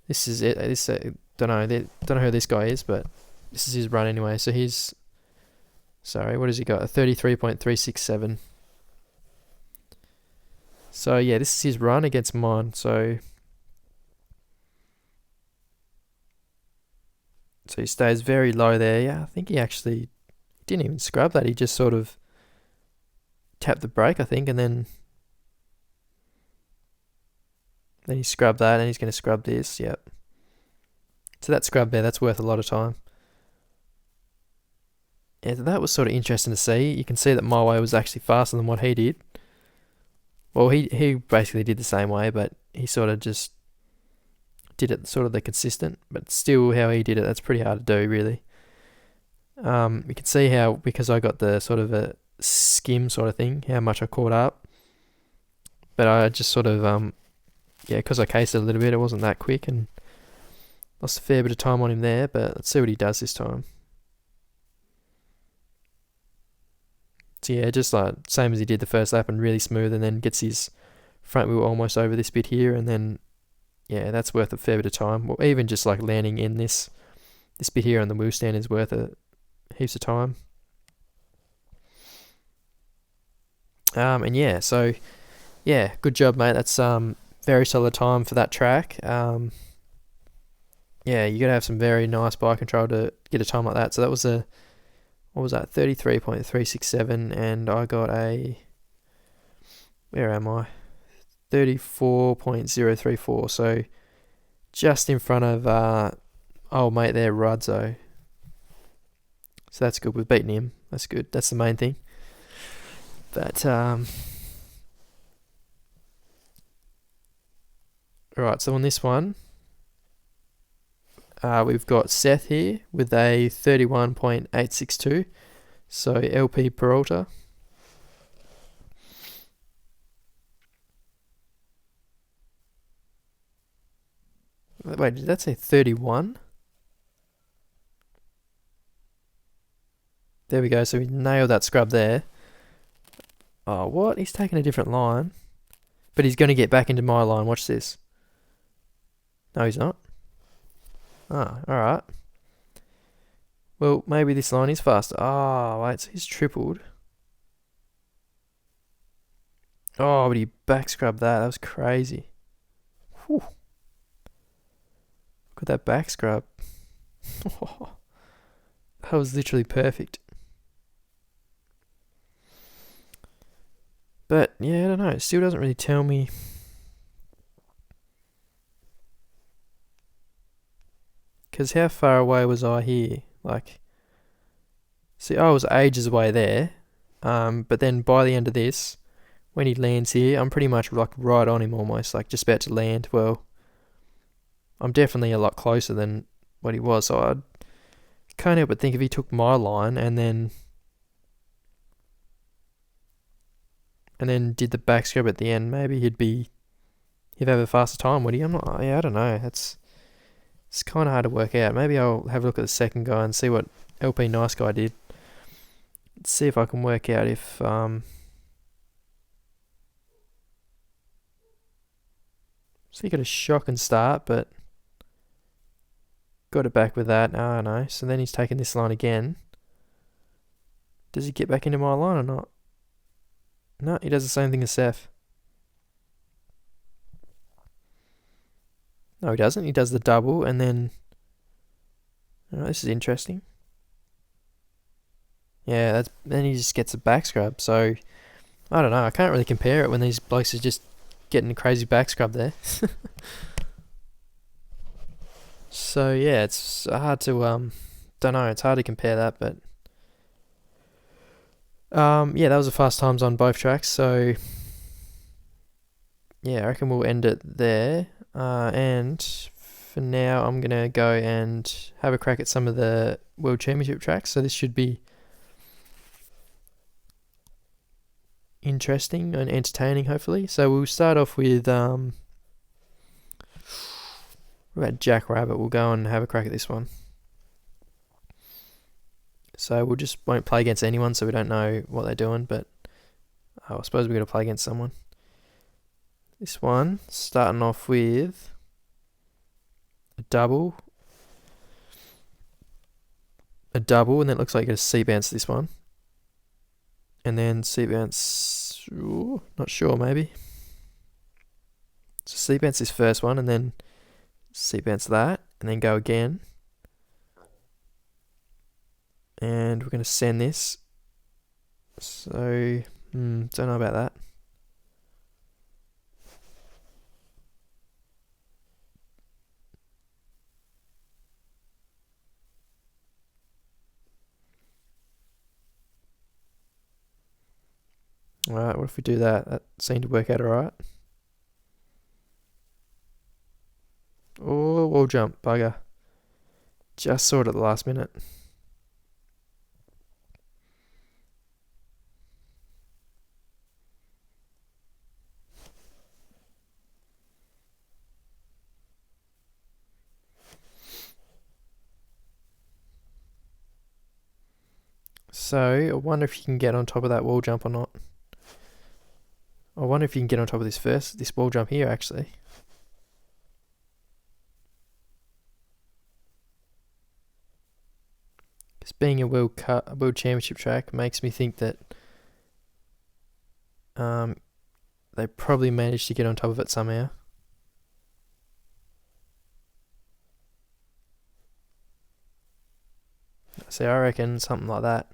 This is it. This don't know who this guy is, but this is his run anyway. So he's, sorry, what has he got? A 33.367. So yeah, this is his run against mine. So he stays very low there. Yeah, I think he actually didn't even scrub that. He just sort of tapped the brake, I think, and then he scrubbed that, and he's going to scrub this. Yep. So that scrub there, that's worth a lot of time. Yeah, that was sort of interesting to see. You can see that my way was actually faster than what he did. Well, he basically did the same way, but he sort of just did it sort of the consistent, but still how he did it, that's pretty hard to do, really. You can see how, because I got the sort of a skim sort of thing, how much I caught up. But I just sort of, yeah, because I cased it a little bit, it wasn't that quick, and lost a fair bit of time on him there, but let's see what he does this time. So yeah, just like same as he did the first lap, and really smooth, and then gets his front wheel almost over this bit here, and then yeah, that's worth a fair bit of time. Well, even just like landing in this bit here on the wheel stand is worth heaps of time. And yeah, so yeah, good job, mate. That's very solid time for that track. Yeah, you gotta have some very nice bike control to get a time like that. So that was what was that, 33.367, and I got a, where am I, 34.034, so just in front of old mate there, Rudzo. So that's good, we've beaten him, that's good, that's the main thing. But alright, so on this one, we've got Seth here with a 31.862, so LP Peralta. Wait, did that say 31? There we go, so we nailed that scrub there. Oh, what? He's taking a different line. But he's going to get back into my line, watch this. No, he's not. Ah, alright. Well, maybe this line is faster. Oh, wait, so he's tripled. Oh, but he back scrubbed that. That was crazy. Whew. Look at that back scrub. That was literally perfect. But yeah, I don't know. It still doesn't really tell me. Because how far away was I here? Like, see, I was ages away there. But then by the end of this, when he lands here, I'm pretty much like right on him almost, like just about to land. Well, I'm definitely a lot closer than what he was. So I can't help but think if he took my line and then did the back scrub at the end, maybe he'd have a faster time, would he? I'm not. Yeah, I don't know. It's kind of hard to work out. Maybe I'll have a look at the second guy and see what LP Nice Guy did. Let's see if I can work out if so he got a shock and start, but got it back with that. Oh no. So then he's taking this line again. Does he get back into my line or not? No, he does the same thing as Seth. No, he doesn't. He does the double and then... Oh, this is interesting. Yeah, then he just gets a back scrub. So, I don't know. I can't really compare it when these blokes are just getting a crazy back scrub there. So, yeah, it's hard to... don't know. It's hard to compare that, but... yeah, that was the fast times on both tracks. So, yeah, I reckon we'll end it there. And for now, I'm going to go and have a crack at some of the World Championship tracks. So this should be interesting and entertaining, hopefully. So we'll start off with, what about Jackrabbit? We'll go and have a crack at this one. So we'll just won't play against anyone, so we don't know what they're doing. But I suppose we're going to play against someone. This one, starting off with a double, and then it looks like you get a seat bounce this one. And then seat bounce, not sure, maybe. So seat bounce this first one, and then seat bounce that, and then go again. And we're going to send this. So, don't know about that. Alright, what if we do that? That seemed to work out alright. Oh, wall jump, bugger. Just saw it at the last minute. So, I wonder if you can get on top of that wall jump or not. I wonder if you can get on top of this wall jump here, actually. Because being a World Championship track makes me think that they probably managed to get on top of it somehow. So I reckon something like that.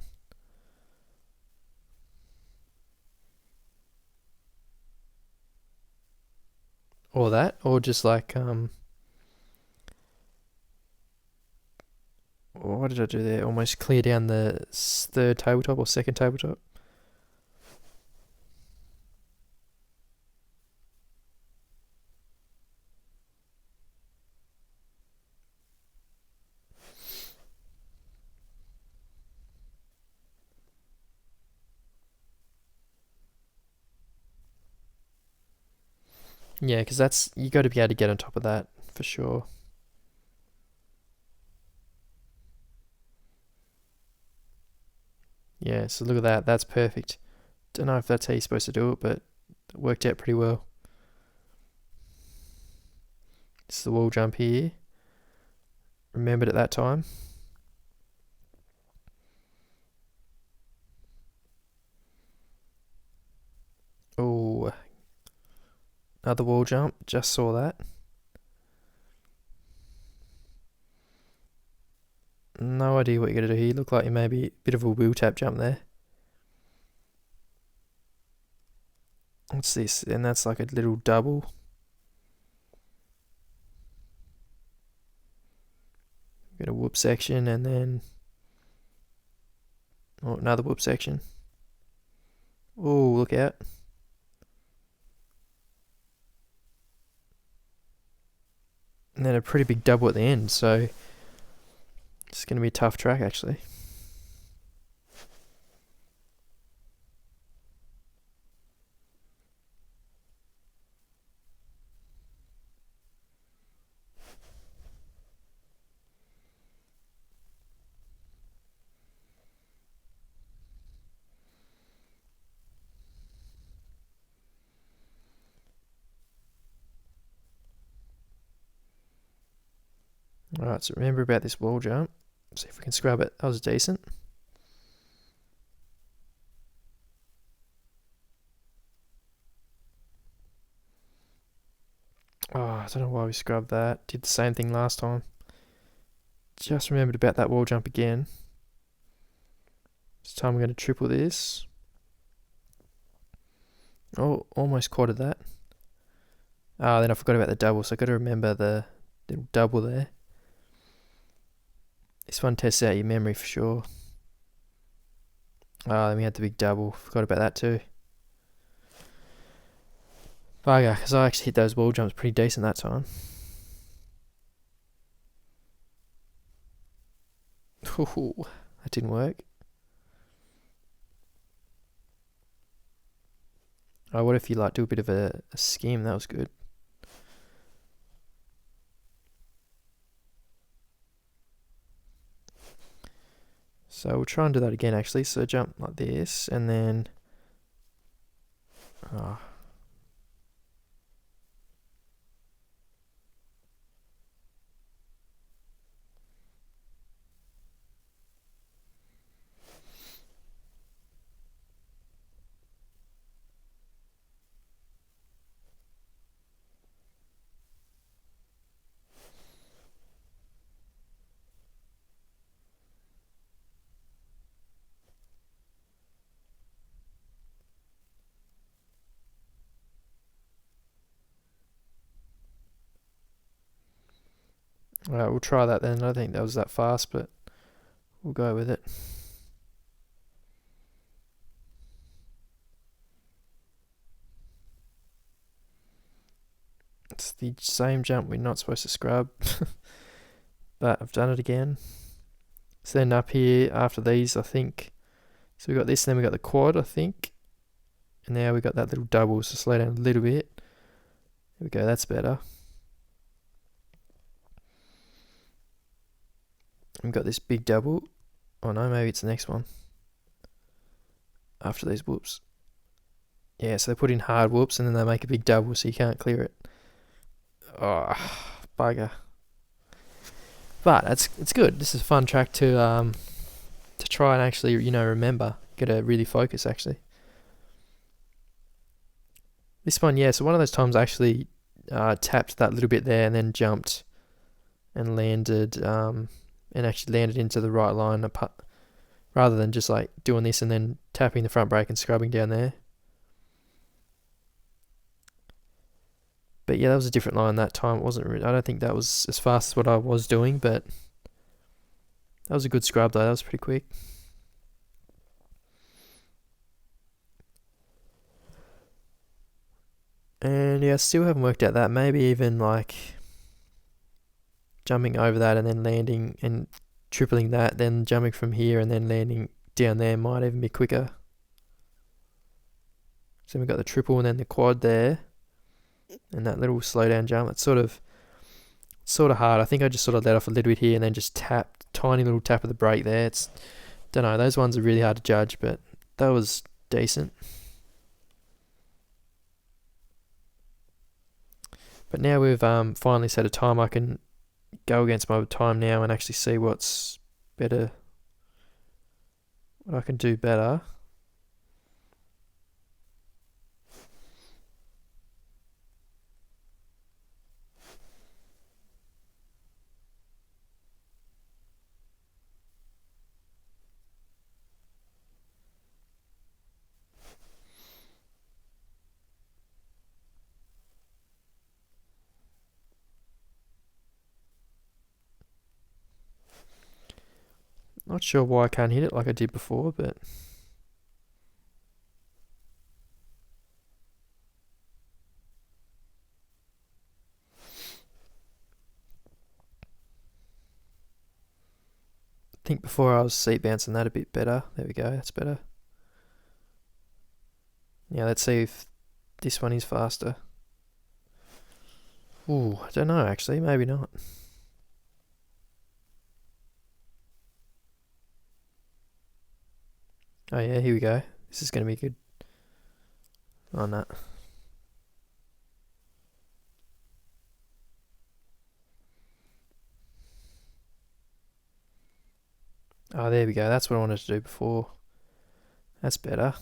Or that, or just like, what did I do there? Almost clear down the third tabletop or second tabletop. Yeah, because you got to be able to get on top of that for sure. Yeah, so look at that. That's perfect. Don't know if that's how you're supposed to do it, but it worked out pretty well. This is the wall jump here. Remembered at that time. Oh, another wall jump. Just saw that. No idea what you're going to do here. You look like you maybe a bit of a wheel tap jump there. What's this? And that's like a little double. Got a whoop section and then another whoop section. Oh, look out. And then a pretty big double at the end, so it's going to be a tough track actually. Alright, so remember about this wall jump. See if we can scrub it. That was decent. Oh, I don't know why we scrubbed that. Did the same thing last time. Just remembered about that wall jump again. This time we're going to triple this. Oh, almost quadded that. Ah, then I forgot about the double, so I've got to remember the little double there. This one tests out your memory for sure. Ah, then we had the big double. Forgot about that too. Bugger, because I actually hit those wall jumps pretty decent that time. Ooh, that didn't work. Oh, what if you like do a bit of a skim? That was good. So we'll try and do that again actually. So jump like this and then alright, we'll try that then. I don't think that was that fast, but we'll go with it. It's the same jump we're not supposed to scrub, but I've done it again. So then up here after these, I think, so we got this, and then we got the quad, I think, and now we got that little double. So slow down a little bit. There we go, that's better. We've got this big double. Oh no, maybe it's the next one. After these whoops. Yeah, so they put in hard whoops and then they make a big double so you can't clear it. Oh, bugger. But it's good. This is a fun track to try and actually, remember. Get to really focus actually. This one, yeah, so one of those times I actually tapped that little bit there and then jumped and landed into the right line rather than just like doing this and then tapping the front brake and scrubbing down there. But yeah, that was a different line that time. It wasn't really, I don't think that was as fast as what I was doing, but that was a good scrub though. That was pretty quick. And yeah, I still haven't worked out that. Maybe even like jumping over that and then landing and tripling that, then jumping from here and then landing down there might even be quicker. So we've got the triple and then the quad there, and that little slow down jump. It's sort of hard. I think I just sort of let off a little bit here and then just tiny little tap of the brake there. Don't know, those ones are really hard to judge, but that was decent. But now we've finally set a time, I can go against my time now and actually see what's better, what I can do better. Not sure why I can't hit it like I did before, but I think before I was seat bouncing that a bit better. There we go, that's better. Yeah, let's see if this one is faster. Ooh, I don't know actually, maybe not. Oh yeah, here we go. This is going to be good. Oh no. Oh, there we go. That's what I wanted to do before. That's better.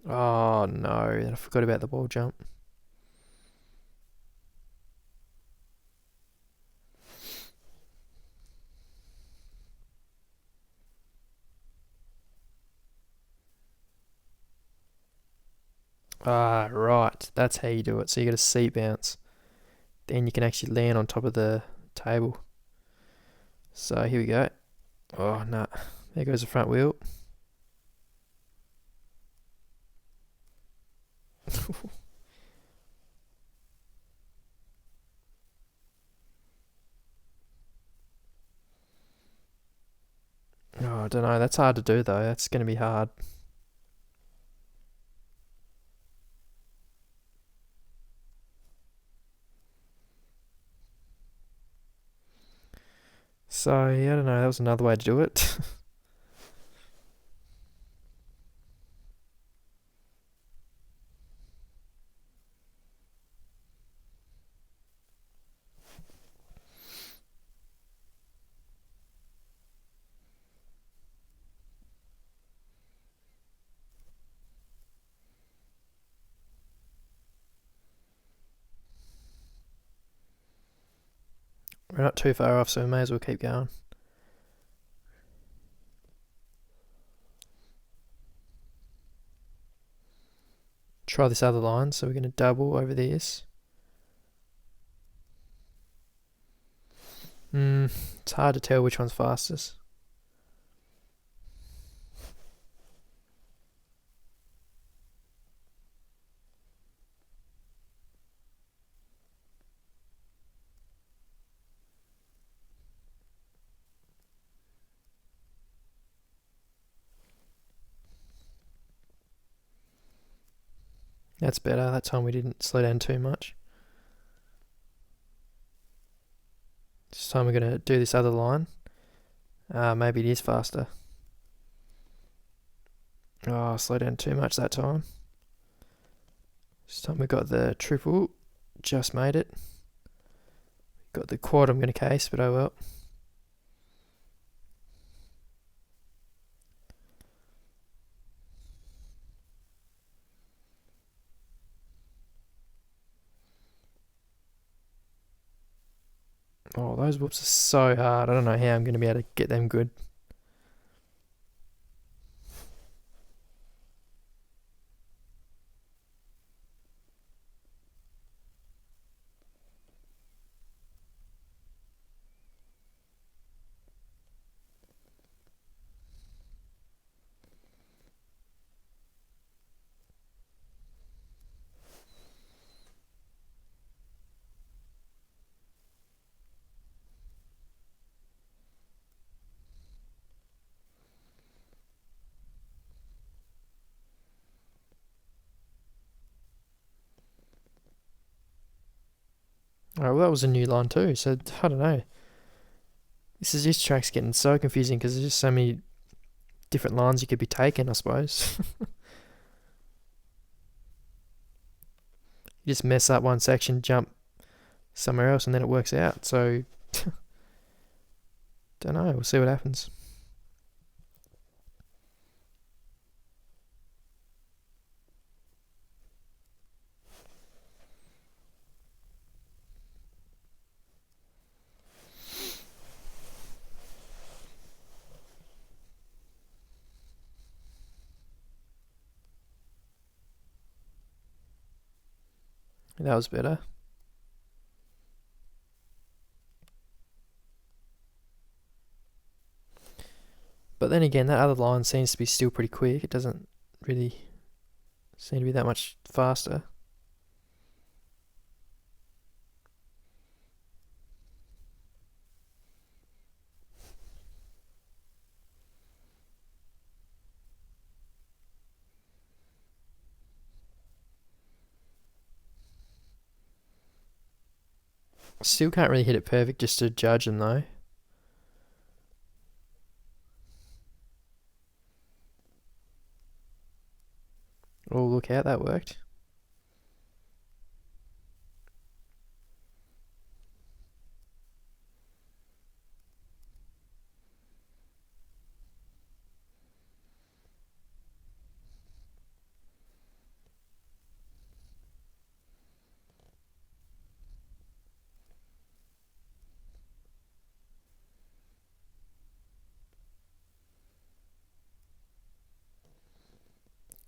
Oh no, I forgot about the wall jump. Ah, right. That's how you do it. So you get a seat bounce. Then you can actually land on top of the table. So here we go. Oh no, there goes the front wheel. Oh, I don't know. That's hard to do though. That's going to be hard. So yeah, I don't know. That was another way to do it. We're not too far off, so we may as well keep going. Try this other line. So we're going to double over this. It's hard to tell which one's fastest. That's better. That time we didn't slow down too much. This time we're going to do this other line. Maybe it is faster. Oh, slow down too much that time. This time we got the triple. Just made it. Got the quad I'm going to case, but oh well. Oh, those whoops are so hard. I don't know how I'm going to be able to get them good. Alright, well that was a new line too, so I don't know. This track's getting so confusing because there's just so many different lines you could be taking, I suppose. You just mess up one section, jump somewhere else, and then it works out. So, don't know. We'll see what happens. That was better. But then again, that other line seems to be still pretty quick. It doesn't really seem to be that much faster. Still can't really hit it perfect just to judge them though. Oh, look out, that worked.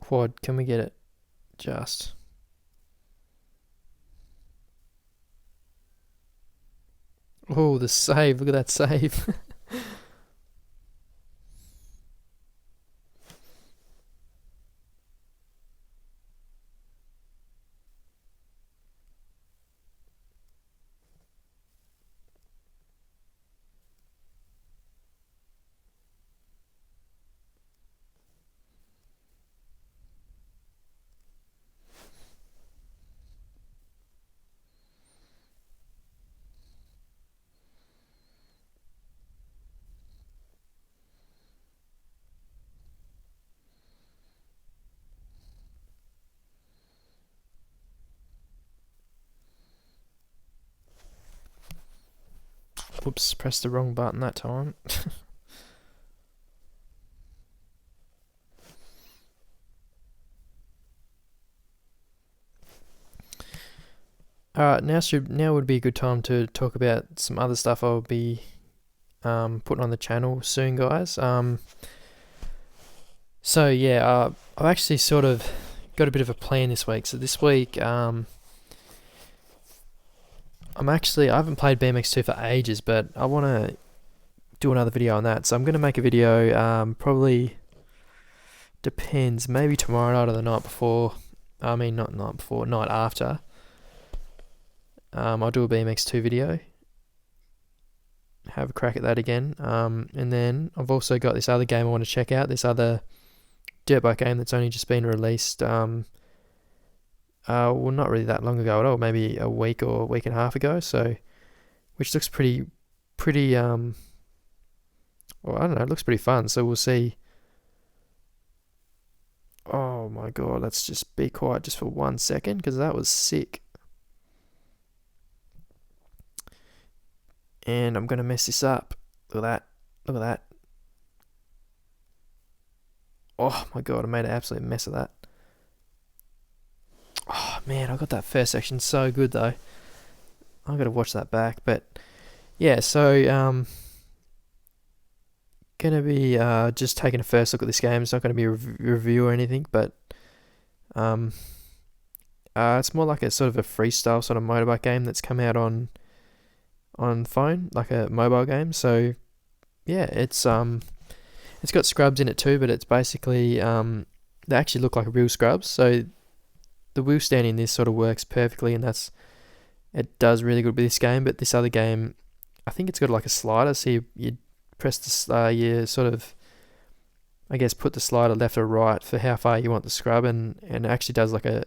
Quad, can we get it just? Oh, the save. Look at that save. Whoops, pressed the wrong button that time. Alright, now would be a good time to talk about some other stuff I'll be putting on the channel soon, guys. So yeah, I've actually sort of got a bit of a plan this week. So this week, I haven't played BMX2 for ages, but I want to do another video on that. So I'm going to make a video, probably depends, maybe tomorrow night or the night before. I mean, not night before, night after. I'll do a BMX2 video. Have a crack at that again. And then I've also got this other game I want to check out. This other dirt bike game that's only just been released. Well, not really that long ago at all. Maybe a week or week and a half ago. So, which looks pretty. Well, I don't know. It looks pretty fun. So we'll see. Oh my god! Let's just be quiet just for 1 second because that was sick. And I'm gonna mess this up. Look at that. Look at that. Oh my god, I made an absolute mess of that. Oh man, I got that first section so good though. I gotta watch that back. But yeah, so gonna be just taking a first look at this game. It's not gonna be a review or anything, but it's more like a sort of a freestyle sort of motorbike game that's come out on phone, like a mobile game. So yeah, it's got scrubs in it too, but it's basically they actually look like real scrubs. So the wheel stand in this sort of works perfectly, and it does really good with this game. But this other game, I think it's got like a slider, so you press the you sort of, I guess, put the slider left or right for how far you want the scrub, and it actually does like a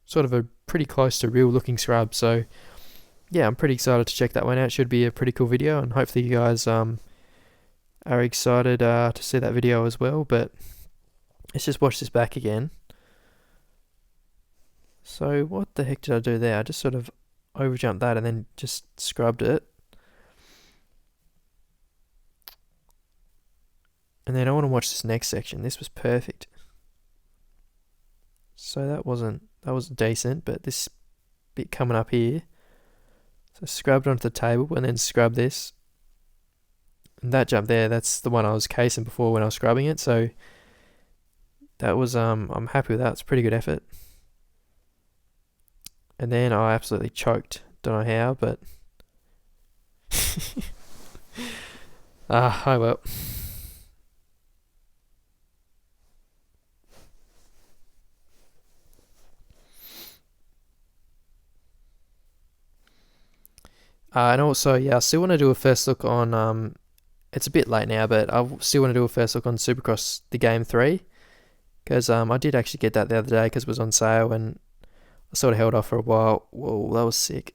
sort of a pretty close to real looking scrub. So yeah, I'm pretty excited to check that one out. It should be a pretty cool video, and hopefully you guys are excited to see that video as well. But let's just watch this back again. So what the heck did I do there? I just sort of overjumped that and then just scrubbed it. And then I want to watch this next section. This was perfect. So that wasn't decent, but this bit coming up here. So scrubbed onto the table and then scrub this. And that jump there, that's the one I was casing before when I was scrubbing it. So that was I'm happy with that. It's a pretty good effort. And then I absolutely choked. Don't know how, but oh well. And also, yeah, I still want to do a first look on. It's a bit late now, but I still want to do a first look on Supercross the Game 3 because I did actually get that the other day because it was on sale and I sort of held off for a while. Whoa, that was sick.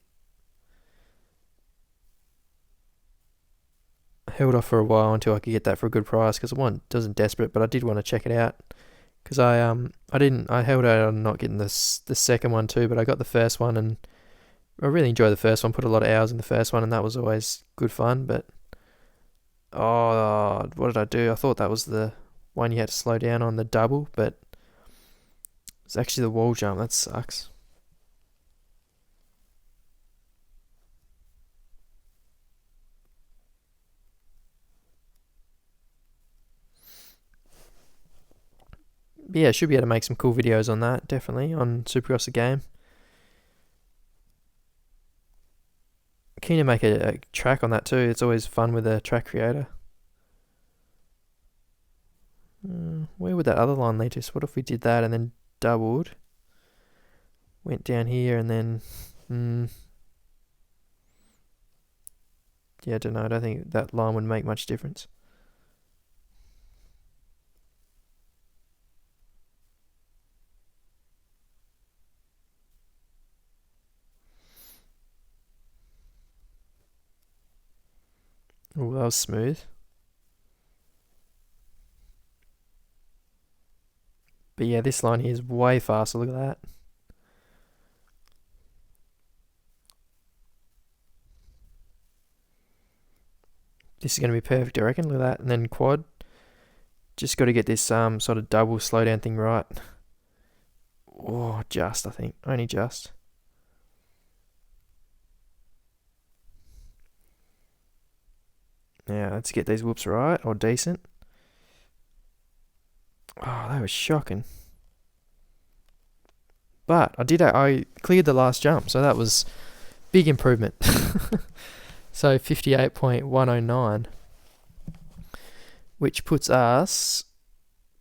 Held off for a while until I could get that for a good price because I wasn't desperate, but I did want to check it out because I held out on not getting the second one too, but I got the first one and I really enjoyed the first one. Put a lot of hours in the first one, and that was always good fun. But oh, what did I do? I thought that was the one you had to slow down on the double, but it's actually the wall jump. That sucks. But yeah, should be able to make some cool videos on that, definitely, on Supercross the Game. Keen to make a track on that too. It's always fun with a track creator. Where would that other line lead us? What if we did that and then doubled? Went down here and then... yeah, I don't know. I don't think that line would make much difference. Oh, that was smooth. But yeah, this line here is way faster. Look at that. This is going to be perfect, I reckon. Look at that. And then quad. Just got to get this sort of double slowdown thing right. Oh, just, I think. Only just. Now, let's get these whoops right, or decent. Oh, that was shocking. But I cleared the last jump, so that was big improvement. So 58.109, which puts us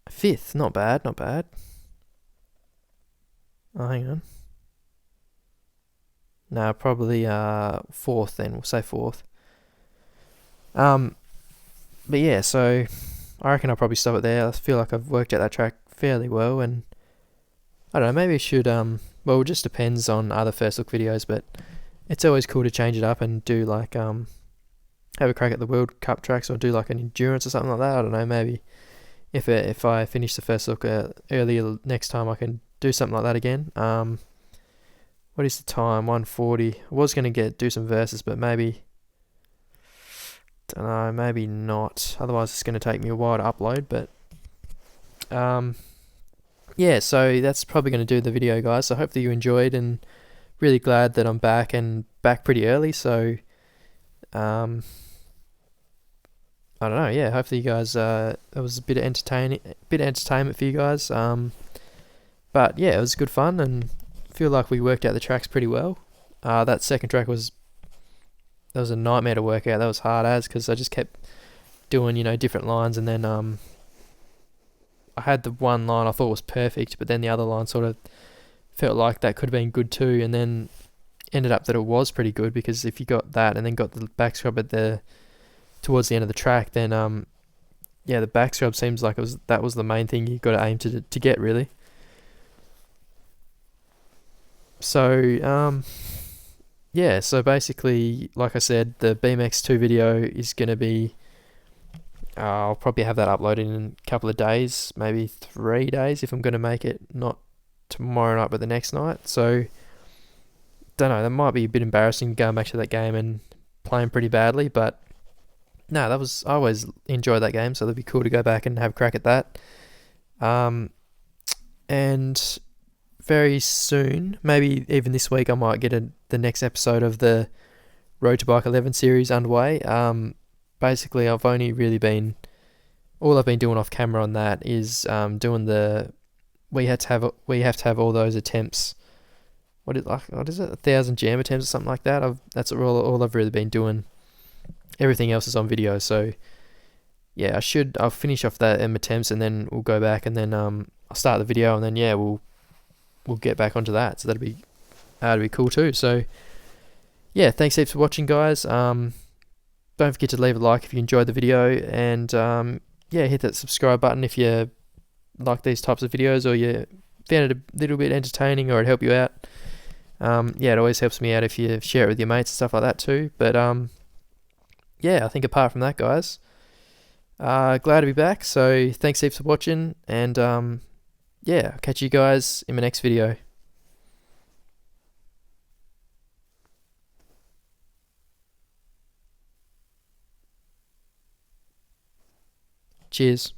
5th. Not bad, not bad. Oh, hang on. No, probably 4th then. We'll say 4th. But yeah, so I reckon I'll probably stop it there. I feel like I've worked out that track fairly well, and I don't know, maybe I should, well, it just depends on other first look videos, but it's always cool to change it up and do like, have a crack at the World Cup tracks or do like an endurance or something like that. I don't know, maybe if I finish the first look earlier next time, I can do something like that again. What is the time? 1:40. I was going to do some verses, but maybe, don't know, maybe not. Otherwise, it's going to take me a while to upload, but yeah, so that's probably going to do the video, guys. So hopefully you enjoyed, and really glad that I'm back and back pretty early. So I don't know. Yeah, hopefully you guys that was a bit of entertainment for you guys. But yeah, it was good fun, and feel like we worked out the tracks pretty well. That second track was a nightmare to work out. That was hard as, because I just kept doing different lines, and then I had the one line I thought was perfect, but then the other line sort of felt like that could have been good too, and then ended up that it was pretty good, because if you got that and then got the back scrub towards the end of the track, then yeah, the back scrub seems like that was the main thing you got to aim to get, really. So yeah, so basically, like I said, the BMX2 video is going to be, I'll probably have that uploaded in a couple of days, maybe 3 days if I'm going to make it, not tomorrow night but the next night. So don't know, that might be a bit embarrassing going back to that game and playing pretty badly, but no, I always enjoyed that game, so it'd be cool to go back and have a crack at that. And very soon, maybe even this week, I might get the next episode of the Road to Bike 11 series underway. Basically, all I've been doing off camera on that is doing we have to have all those attempts. What is it? 1,000 jam attempts or something like that. That's all I've really been doing. Everything else is on video. So yeah, I'll finish off that attempts, and then we'll go back, and then I'll start the video, and then yeah, we'll get back onto that. So that'd be cool too. So yeah, thanks heaps for watching, guys. Don't forget to leave a like if you enjoyed the video, and yeah, hit that subscribe button if you like these types of videos, or you found it a little bit entertaining, or it helped you out. Yeah, it always helps me out if you share it with your mates and stuff like that too. But yeah, I think apart from that, guys, glad to be back. So thanks heaps for watching, and yeah, I'll catch you guys in my next video. Cheers.